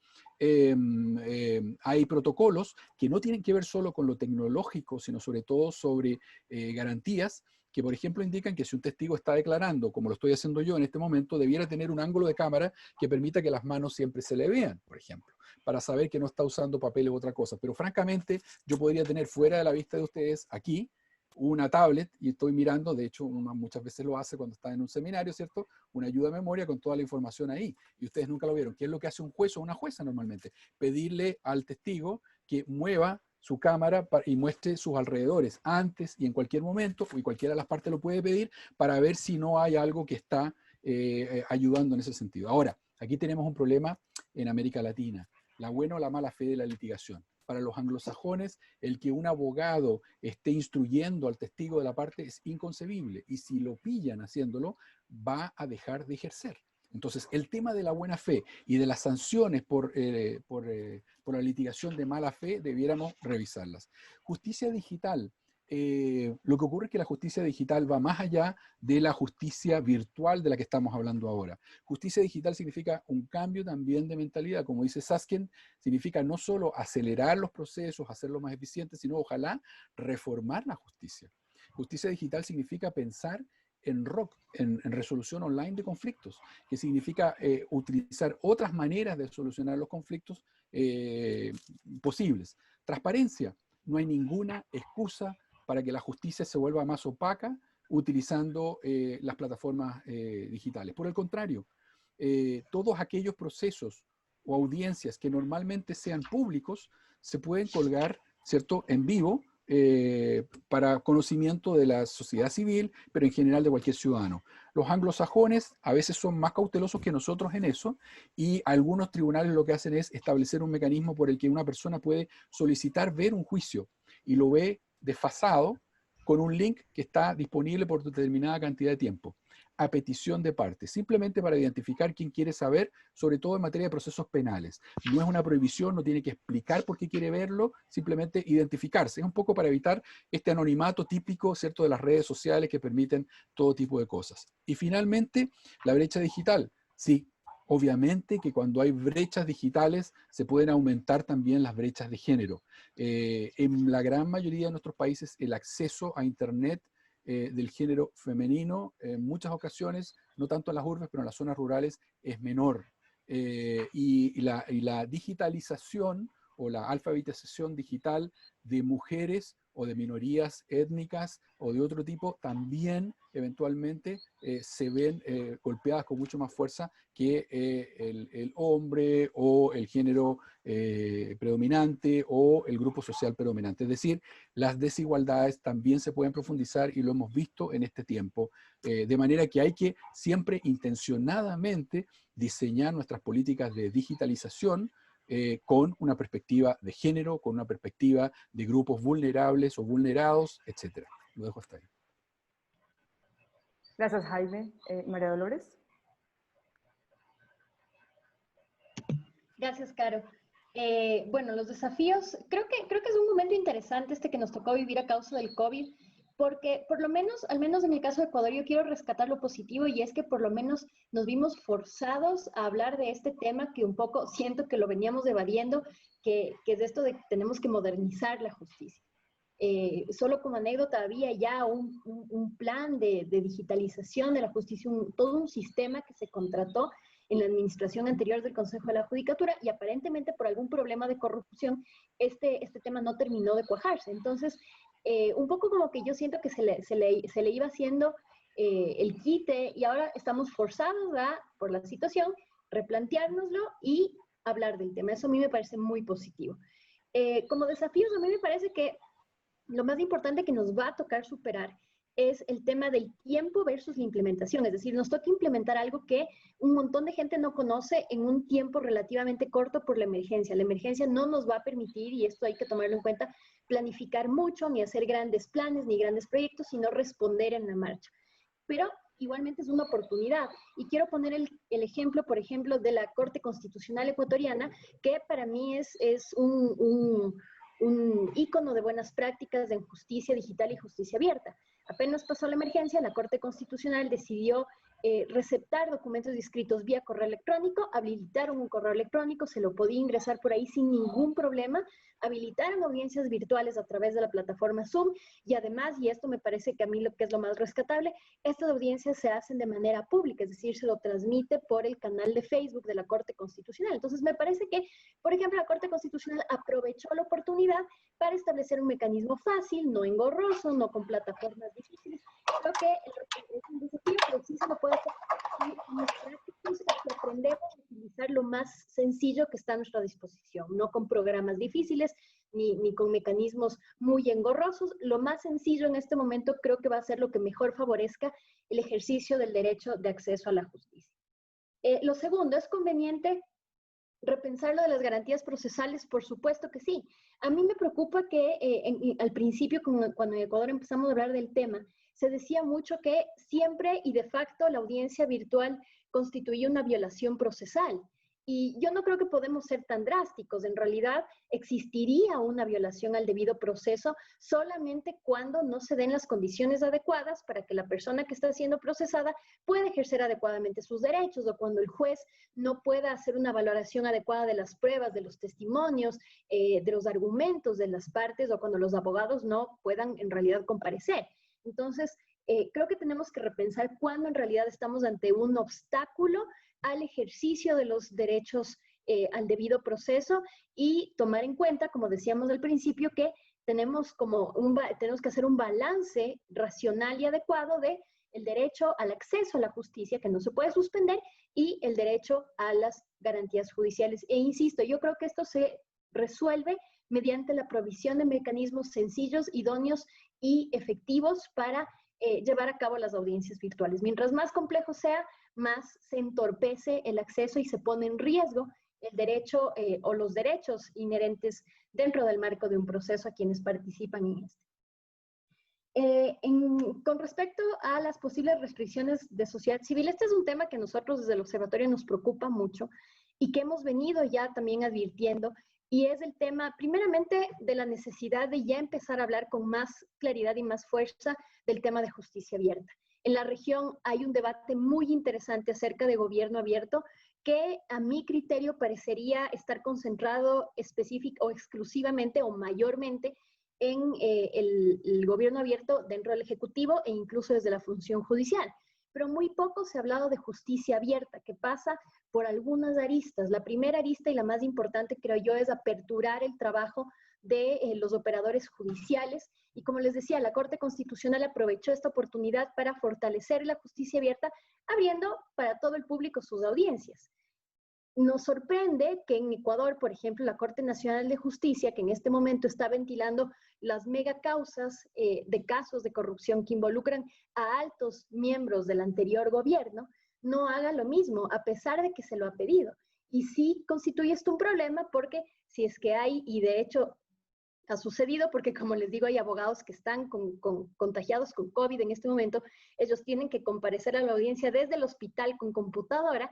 Hay protocolos que no tienen que ver solo con lo tecnológico, sino sobre todo sobre garantías, que por ejemplo indican que si un testigo está declarando, como lo estoy haciendo yo en este momento, debiera tener un ángulo de cámara que permita que las manos siempre se le vean, por ejemplo, para saber que no está usando papel u otra cosa. Pero francamente, yo podría tener fuera de la vista de ustedes, aquí, una tablet, y estoy mirando, de hecho, uno muchas veces lo hace cuando está en un seminario, ¿cierto? Una ayuda de memoria con toda la información ahí, y ustedes nunca lo vieron. ¿Qué es lo que hace un juez o una jueza normalmente? Pedirle al testigo que mueva su cámara y muestre sus alrededores antes y en cualquier momento, y cualquiera de las partes lo puede pedir, para ver si no hay algo que está ayudando en ese sentido. Ahora, aquí tenemos un problema en América Latina, la buena o la mala fe de la litigación. Para los anglosajones, el que un abogado esté instruyendo al testigo de la parte es inconcebible, y si lo pillan haciéndolo, va a dejar de ejercer. Entonces, el tema de la buena fe y de las sanciones por la litigación de mala fe, debiéramos revisarlas. Justicia digital. Lo que ocurre es que la justicia digital va más allá de la justicia virtual de la que estamos hablando ahora. Justicia digital significa un cambio también de mentalidad, como dice Susskind, significa no solo acelerar los procesos, hacerlos más eficientes, sino ojalá reformar la justicia. Justicia digital significa pensar en ROC, en resolución online de conflictos, que significa utilizar otras maneras de solucionar los conflictos posibles. Transparencia. No hay ninguna excusa para que la justicia se vuelva más opaca utilizando las plataformas digitales. Por el contrario, todos aquellos procesos o audiencias que normalmente sean públicos se pueden colgar, ¿cierto?, en vivo, para conocimiento de la sociedad civil, pero en general de cualquier ciudadano. Los anglosajones a veces son más cautelosos que nosotros en eso, y algunos tribunales lo que hacen es establecer un mecanismo por el que una persona puede solicitar ver un juicio, y lo ve desfasado con un link que está disponible por determinada cantidad de tiempo, a petición de parte, simplemente para identificar quién quiere saber, sobre todo en materia de procesos penales. No es una prohibición, no tiene que explicar por qué quiere verlo, simplemente identificarse. Es un poco para evitar este anonimato típico, ¿cierto?, de las redes sociales que permiten todo tipo de cosas. Y finalmente, la brecha digital. Sí, obviamente que cuando hay brechas digitales se pueden aumentar también las brechas de género. En la gran mayoría de nuestros países el acceso a Internet del género femenino en muchas ocasiones, no tanto en las urbes, pero en las zonas rurales, es menor. Y la digitalización o la alfabetización digital de mujeres o de minorías étnicas o de otro tipo también eventualmente se ven golpeadas con mucho más fuerza que el hombre o el género predominante o el grupo social predominante. Es decir, las desigualdades también se pueden profundizar, y lo hemos visto en este tiempo, de manera que hay que siempre intencionadamente diseñar nuestras políticas de digitalización con una perspectiva de género, con una perspectiva de grupos vulnerables o vulnerados, etc. Lo dejo hasta ahí. Gracias, Jaime. María Dolores. Gracias, Caro. Bueno, los desafíos, creo que es un momento interesante este que nos tocó vivir a causa del COVID, porque por lo menos, al menos en el caso de Ecuador, yo quiero rescatar lo positivo, y es que por lo menos nos vimos forzados a hablar de este tema que un poco siento que lo veníamos evadiendo, que es esto de que tenemos que modernizar la justicia. Solo como anécdota, había ya un plan de digitalización de la justicia, todo un sistema que se contrató en la administración anterior del Consejo de la Judicatura, y aparentemente por algún problema de corrupción este tema no terminó de cuajarse. Entonces, un poco como que yo siento que se le iba haciendo el quite, y ahora estamos forzados por la situación, replanteárnoslo y hablar del tema. Eso a mí me parece muy positivo. Como desafíos, a mí me parece que lo más importante que nos va a tocar superar es el tema del tiempo versus la implementación. Es decir, nos toca implementar algo que un montón de gente no conoce en un tiempo relativamente corto por la emergencia. La emergencia no nos va a permitir, y esto hay que tomarlo en cuenta, planificar mucho, ni hacer grandes planes, ni grandes proyectos, sino responder en la marcha. Pero igualmente es una oportunidad. Y quiero poner el ejemplo, por ejemplo, de la Corte Constitucional Ecuatoriana, que para mí es un ícono de buenas prácticas en justicia digital y justicia abierta. Apenas pasó la emergencia, la Corte Constitucional decidió receptar documentos escritos vía correo electrónico, habilitaron un correo electrónico, se lo podía ingresar por ahí sin ningún problema, habilitaron audiencias virtuales a través de la plataforma Zoom, y además, y esto me parece que a mí lo que es lo más rescatable, estas audiencias se hacen de manera pública, es decir, se lo transmite por el canal de Facebook de la Corte Constitucional. Entonces me parece que, por ejemplo, la Corte Constitucional aprovechó la oportunidad para establecer un mecanismo fácil, no engorroso, no con plataformas difíciles. Creo que es un desafío, pero sí se lo puede hacer en los prácticos, que aprendemos a utilizar lo más sencillo que está a nuestra disposición, no con programas difíciles, ni con mecanismos muy engorrosos. Lo más sencillo en este momento creo que va a ser lo que mejor favorezca el ejercicio del derecho de acceso a la justicia. Lo segundo, ¿es conveniente repensar lo de las garantías procesales? Por supuesto que sí. A mí me preocupa que al principio, cuando en Ecuador empezamos a hablar del tema, se decía mucho que siempre y de facto la audiencia virtual constituía una violación procesal. Y yo no creo que podemos ser tan drásticos. En realidad existiría una violación al debido proceso solamente cuando no se den las condiciones adecuadas para que la persona que está siendo procesada pueda ejercer adecuadamente sus derechos, o cuando el juez no pueda hacer una valoración adecuada de las pruebas, de los testimonios, de los argumentos de las partes, o cuando los abogados no puedan en realidad comparecer. Entonces, creo que tenemos que repensar cuándo en realidad estamos ante un obstáculo al ejercicio de los derechos al debido proceso, y tomar en cuenta, como decíamos al principio, que tenemos que hacer un balance racional y adecuado de el derecho al acceso a la justicia, que no se puede suspender, y el derecho a las garantías judiciales. E insisto, yo creo que esto se resuelve mediante la provisión de mecanismos sencillos, idóneos y efectivos para llevar a cabo las audiencias virtuales. Mientras más complejo sea, más se entorpece el acceso y se pone en riesgo el derecho o los derechos inherentes dentro del marco de un proceso a quienes participan en este. Con respecto a las posibles restricciones de sociedad civil, este es un tema que nosotros desde el observatorio nos preocupa mucho y que hemos venido ya también advirtiendo, y es el tema primeramente de la necesidad de ya empezar a hablar con más claridad y más fuerza del tema de justicia abierta. En la región hay un debate muy interesante acerca de gobierno abierto, que a mi criterio parecería estar concentrado específico o exclusivamente o mayormente en el gobierno abierto dentro del Ejecutivo e incluso desde la función judicial. Pero muy poco se ha hablado de justicia abierta, que pasa por algunas aristas. La primera arista y la más importante, creo yo, es aperturar el trabajo de los operadores judiciales. Y como les decía, la Corte Constitucional aprovechó esta oportunidad para fortalecer la justicia abierta, abriendo para todo el público sus audiencias. Nos sorprende que en Ecuador, por ejemplo, la Corte Nacional de Justicia, que en este momento está ventilando las mega causas de casos de corrupción que involucran a altos miembros del anterior gobierno, no haga lo mismo, a pesar de que se lo ha pedido. Y sí constituye esto un problema, porque si es que hay, y de hecho ha sucedido, porque como les digo, hay abogados que están contagiados con COVID en este momento, ellos tienen que comparecer a la audiencia desde el hospital con computadora.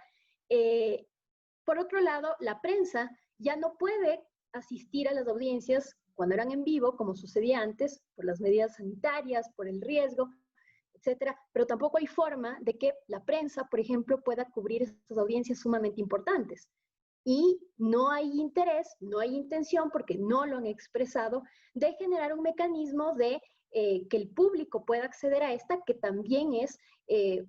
Por otro lado, la prensa ya no puede asistir a las audiencias cuando eran en vivo, como sucedía antes, por las medidas sanitarias, por el riesgo, etcétera, pero tampoco hay forma de que la prensa, por ejemplo, pueda cubrir estas audiencias sumamente importantes. y no hay interés, no hay intención, porque no lo han expresado, de generar un mecanismo de que el público pueda acceder a esta, que también es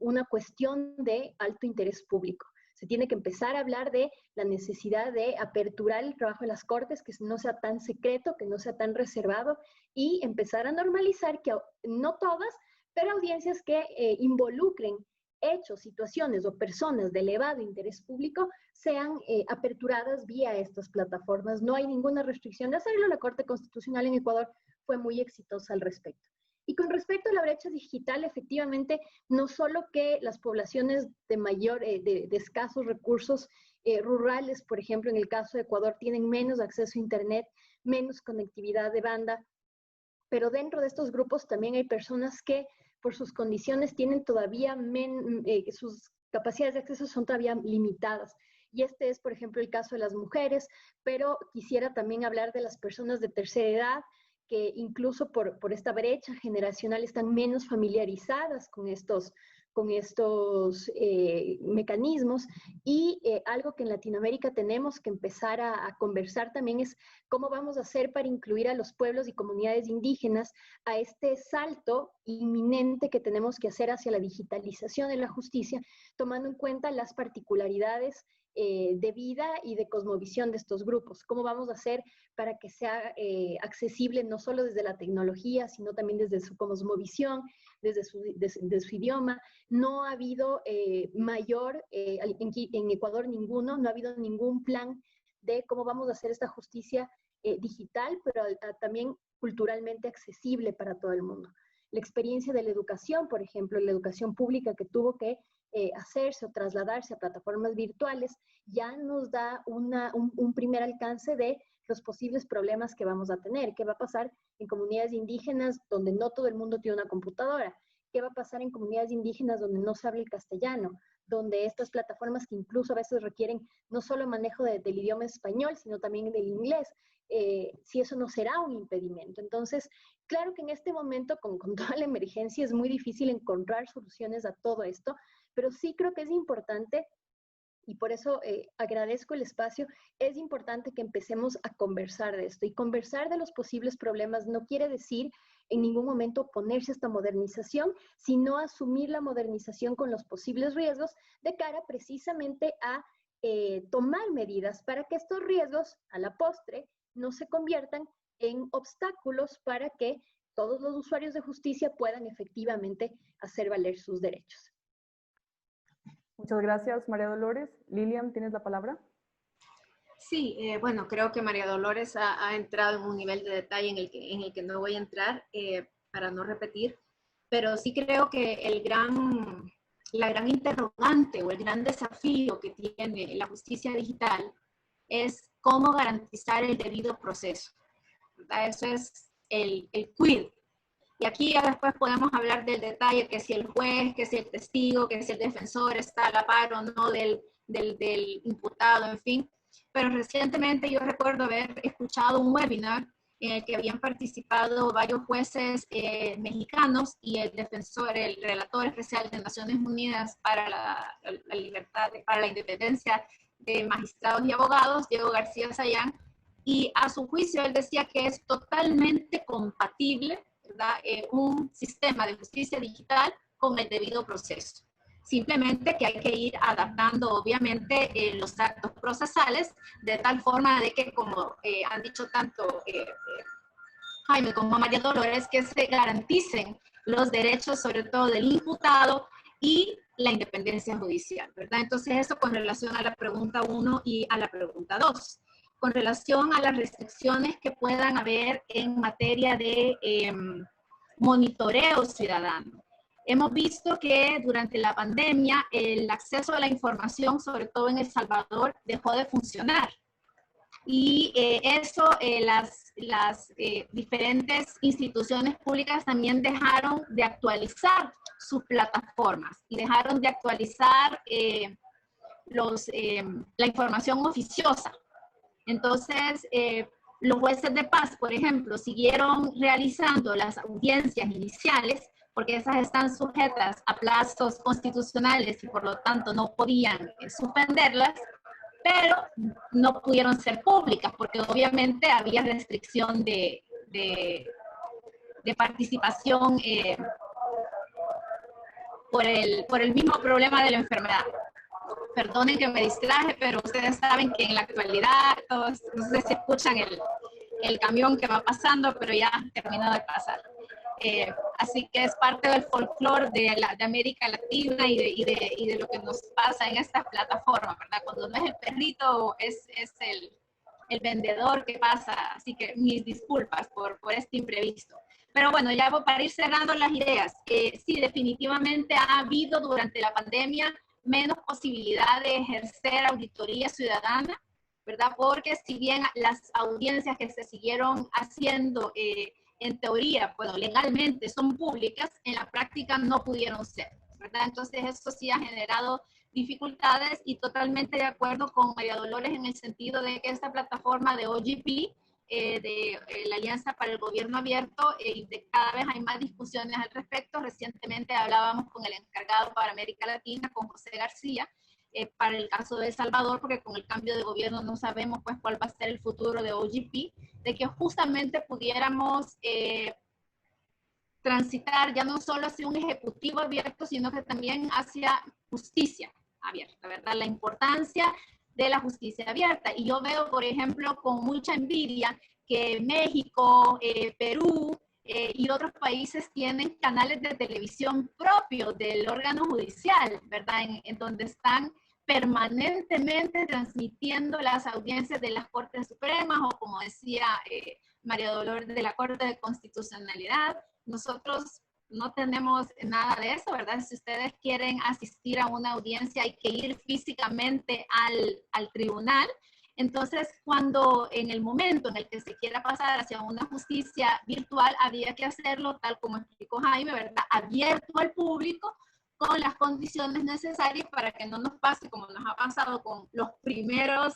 una cuestión de alto interés público. Se tiene que empezar a hablar de la necesidad de aperturar el trabajo de las cortes, que no sea tan secreto, que no sea tan reservado, y empezar a normalizar que no todas, pero audiencias que involucren hechos, situaciones o personas de elevado interés público sean aperturadas vía estas plataformas. No hay ninguna restricción de hacerlo. La Corte Constitucional en Ecuador fue muy exitosa al respecto. Y con respecto a la brecha digital, efectivamente, no solo que las poblaciones de escasos recursos rurales, por ejemplo, en el caso de Ecuador, tienen menos acceso a Internet, menos conectividad de banda, pero dentro de estos grupos también hay personas que por sus condiciones tienen todavía, sus capacidades de acceso son todavía limitadas. Y este es, por ejemplo, el caso de las mujeres, pero quisiera también hablar de las personas de tercera edad, que incluso por esta brecha generacional están menos familiarizadas con estos mecanismos. Y algo que en Latinoamérica tenemos que empezar a conversar también es cómo vamos a hacer para incluir a los pueblos y comunidades indígenas a este salto inminente que tenemos que hacer hacia la digitalización de la justicia, tomando en cuenta las particularidades de vida y de cosmovisión de estos grupos. ¿Cómo vamos a hacer para que sea accesible no solo desde la tecnología, sino también desde su cosmovisión, desde su idioma? No ha habido en Ecuador no ha habido ningún plan de cómo vamos a hacer esta justicia digital, pero también culturalmente accesible para todo el mundo. La experiencia de la educación, por ejemplo, la educación pública que tuvo que hacerse o trasladarse a plataformas virtuales, ya nos da un primer alcance de los posibles problemas que vamos a tener. ¿Qué va a pasar en comunidades indígenas donde no todo el mundo tiene una computadora? ¿Qué va a pasar en comunidades indígenas donde no se habla el castellano? Donde estas plataformas que incluso a veces requieren no solo manejo del idioma español, sino también del inglés, si eso no será un impedimento. Entonces, claro que en este momento, con toda la emergencia, es muy difícil encontrar soluciones a todo esto, pero sí creo que es importante, y por eso agradezco el espacio, es importante que empecemos a conversar de esto. Y conversar de los posibles problemas no quiere decir en ningún momento oponerse a esta modernización, sino asumir la modernización con los posibles riesgos de cara precisamente a tomar medidas para que estos riesgos, a la postre, no se conviertan en obstáculos para que todos los usuarios de justicia puedan efectivamente hacer valer sus derechos. Muchas gracias, María Dolores. Lilian, ¿tienes la palabra? Sí, bueno, creo que María Dolores ha entrado en un nivel de detalle en el que no voy a entrar para no repetir, pero sí creo que la gran interrogante o el gran desafío que tiene la justicia digital es cómo garantizar el debido proceso, ¿verdad? Eso es el quid. Y aquí ya después podemos hablar del detalle, que si el juez, que si el testigo, que si el defensor está a la par o no del imputado, en fin. Pero recientemente yo recuerdo haber escuchado un webinar en el que habían participado varios jueces mexicanos y el defensor, el relator especial de Naciones Unidas para la libertad, para la independencia de magistrados y abogados, Diego García Sayán, y a su juicio él decía que es totalmente compatible, ¿verdad?, un sistema de justicia digital con el debido proceso. Simplemente que hay que ir adaptando, obviamente, los actos procesales de tal forma de que, como han dicho tanto Jaime como María Dolores, que se garanticen los derechos, sobre todo del imputado y la independencia judicial, ¿verdad? Entonces, eso con relación a la pregunta 1 y a la pregunta 2. Con relación a las restricciones que puedan haber en materia de monitoreo ciudadano. Hemos visto que durante la pandemia el acceso a la información, sobre todo en El Salvador, dejó de funcionar. Y eso, las diferentes instituciones públicas también dejaron de actualizar sus plataformas y dejaron de actualizar la información oficiosa. Entonces, los jueces de paz, por ejemplo, siguieron realizando las audiencias iniciales porque esas están sujetas a plazos constitucionales y por lo tanto no podían suspenderlas, pero no pudieron ser públicas porque obviamente había restricción de participación por el mismo problema de la enfermedad. Perdonen que me distraje, pero ustedes saben que en la actualidad, todos, no sé si escuchan el camión que va pasando, pero ya terminó de pasar. Así que es parte del folclore de América Latina y de lo que nos pasa en estas plataformas, ¿verdad? Cuando no es el perrito, es el vendedor que pasa. Así que mis disculpas por este imprevisto. Pero bueno, ya para ir cerrando las ideas, sí, definitivamente ha habido durante la pandemia menos posibilidad de ejercer auditoría ciudadana, ¿verdad? Porque si bien las audiencias que se siguieron haciendo en teoría, bueno, legalmente son públicas, en la práctica no pudieron ser, ¿verdad? Entonces eso sí ha generado dificultades y totalmente de acuerdo con María Dolores en el sentido de que esta plataforma de OGP, de la Alianza para el Gobierno Abierto, de cada vez hay más discusiones al respecto. Recientemente hablábamos con el encargado para América Latina, con José García, para el caso de El Salvador, porque con el cambio de gobierno no sabemos pues cuál va a ser el futuro de OGP, de que justamente pudiéramos transitar ya no solo hacia un ejecutivo abierto, sino que también hacia justicia abierta, ¿verdad? La importancia de la justicia abierta. Y yo veo, por ejemplo, con mucha envidia que México, Perú y otros países tienen canales de televisión propios del órgano judicial, ¿verdad? En donde están permanentemente transmitiendo las audiencias de las Cortes Supremas o, como decía María Dolores, de la Corte de Constitucionalidad. Nosotros no tenemos nada de eso, ¿verdad? Si ustedes quieren asistir a una audiencia hay que ir físicamente al tribunal. Entonces, cuando en el momento en el que se quiera pasar hacia una justicia virtual, había que hacerlo, tal como explicó Jaime, ¿verdad? Abierto al público, con las condiciones necesarias para que no nos pase como nos ha pasado con los primeros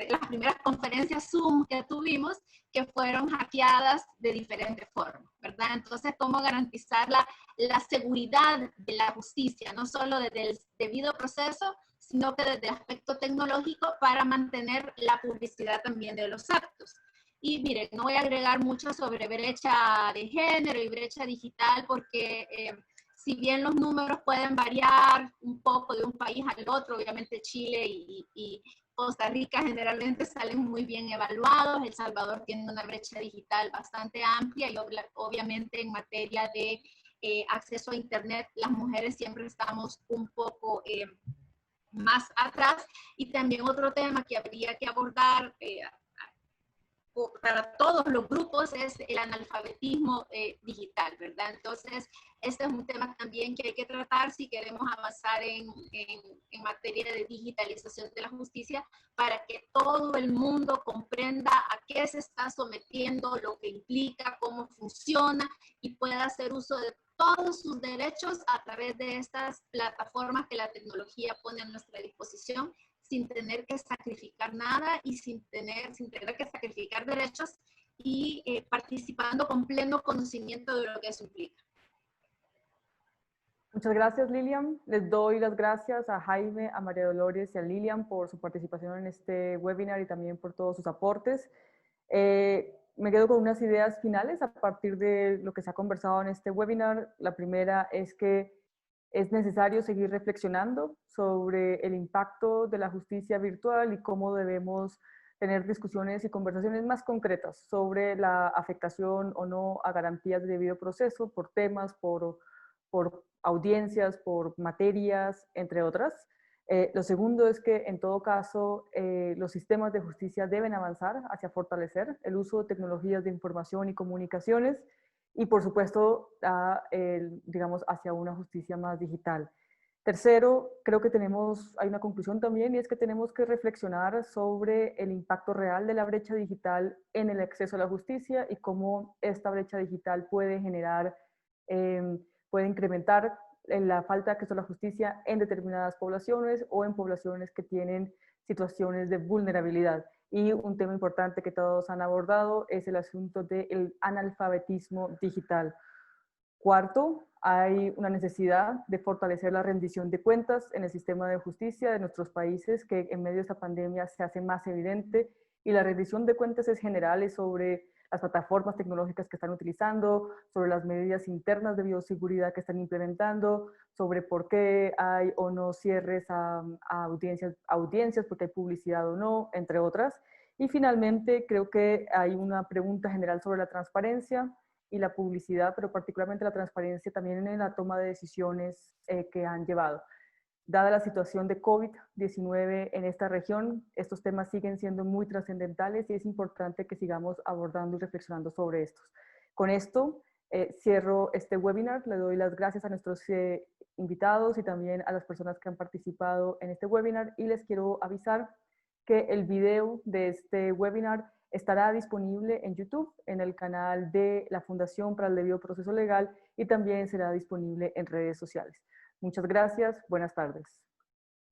las primeras conferencias Zoom que tuvimos, que fueron hackeadas de diferentes formas, ¿verdad? Entonces, ¿cómo garantizar la seguridad de la justicia, no solo desde el debido proceso, sino que desde el aspecto tecnológico para mantener la publicidad también de los actos? Y miren, no voy a agregar mucho sobre brecha de género y brecha digital porque si bien los números pueden variar un poco de un país al otro, obviamente Chile y Costa Rica generalmente salen muy bien evaluados. El Salvador tiene una brecha digital bastante amplia y obviamente en materia de acceso a Internet, las mujeres siempre estamos un poco más atrás. Y también otro tema que habría que abordar para todos los grupos es el analfabetismo digital, ¿verdad? Entonces, este es un tema también que hay que tratar si queremos avanzar en materia de digitalización de la justicia, para que todo el mundo comprenda a qué se está sometiendo, lo que implica, cómo funciona y pueda hacer uso de todos sus derechos a través de estas plataformas que la tecnología pone a nuestra disposición, sin tener que sacrificar nada y sin tener que sacrificar derechos y participando con pleno conocimiento de lo que eso implica. Muchas gracias, Lilian. Les doy las gracias a Jaime, a María Dolores y a Lilian por su participación en este webinar y también por todos sus aportes. Me quedo con unas ideas finales a partir de lo que se ha conversado en este webinar. La primera es que es necesario seguir reflexionando sobre el impacto de la justicia virtual y cómo debemos tener discusiones y conversaciones más concretas sobre la afectación o no a garantías de debido proceso por temas, por audiencias, por materias, entre otras. Lo segundo es que en todo caso los sistemas de justicia deben avanzar hacia fortalecer el uso de tecnologías de información y comunicaciones y por supuesto, digamos, hacia una justicia más digital. Tercero, creo que hay una conclusión también y es que tenemos que reflexionar sobre el impacto real de la brecha digital en el acceso a la justicia y cómo esta brecha digital puede generar, puede incrementar la falta de acceso a la justicia en determinadas poblaciones o en poblaciones que tienen situaciones de vulnerabilidad. Y un tema importante que todos han abordado es el asunto del analfabetismo digital. Cuarto, hay una necesidad de fortalecer la rendición de cuentas en el sistema de justicia de nuestros países, que en medio de esta pandemia se hace más evidente, y la rendición de cuentas es general, es sobre las plataformas tecnológicas que están utilizando, sobre las medidas internas de bioseguridad que están implementando, sobre por qué hay o no cierres a audiencias, porque hay publicidad o no, entre otras. Y finalmente, creo que hay una pregunta general sobre la transparencia y la publicidad, pero particularmente la transparencia también en la toma de decisiones que han llevado. Dada la situación de COVID-19 en esta región, estos temas siguen siendo muy trascendentales y es importante que sigamos abordando y reflexionando sobre estos. Con esto cierro este webinar. Le doy las gracias a nuestros invitados y también a las personas que han participado en este webinar, y les quiero avisar que el video de este webinar estará disponible en YouTube, en el canal de la Fundación para el Debido Proceso Legal, y también será disponible en redes sociales. Muchas gracias. Buenas tardes.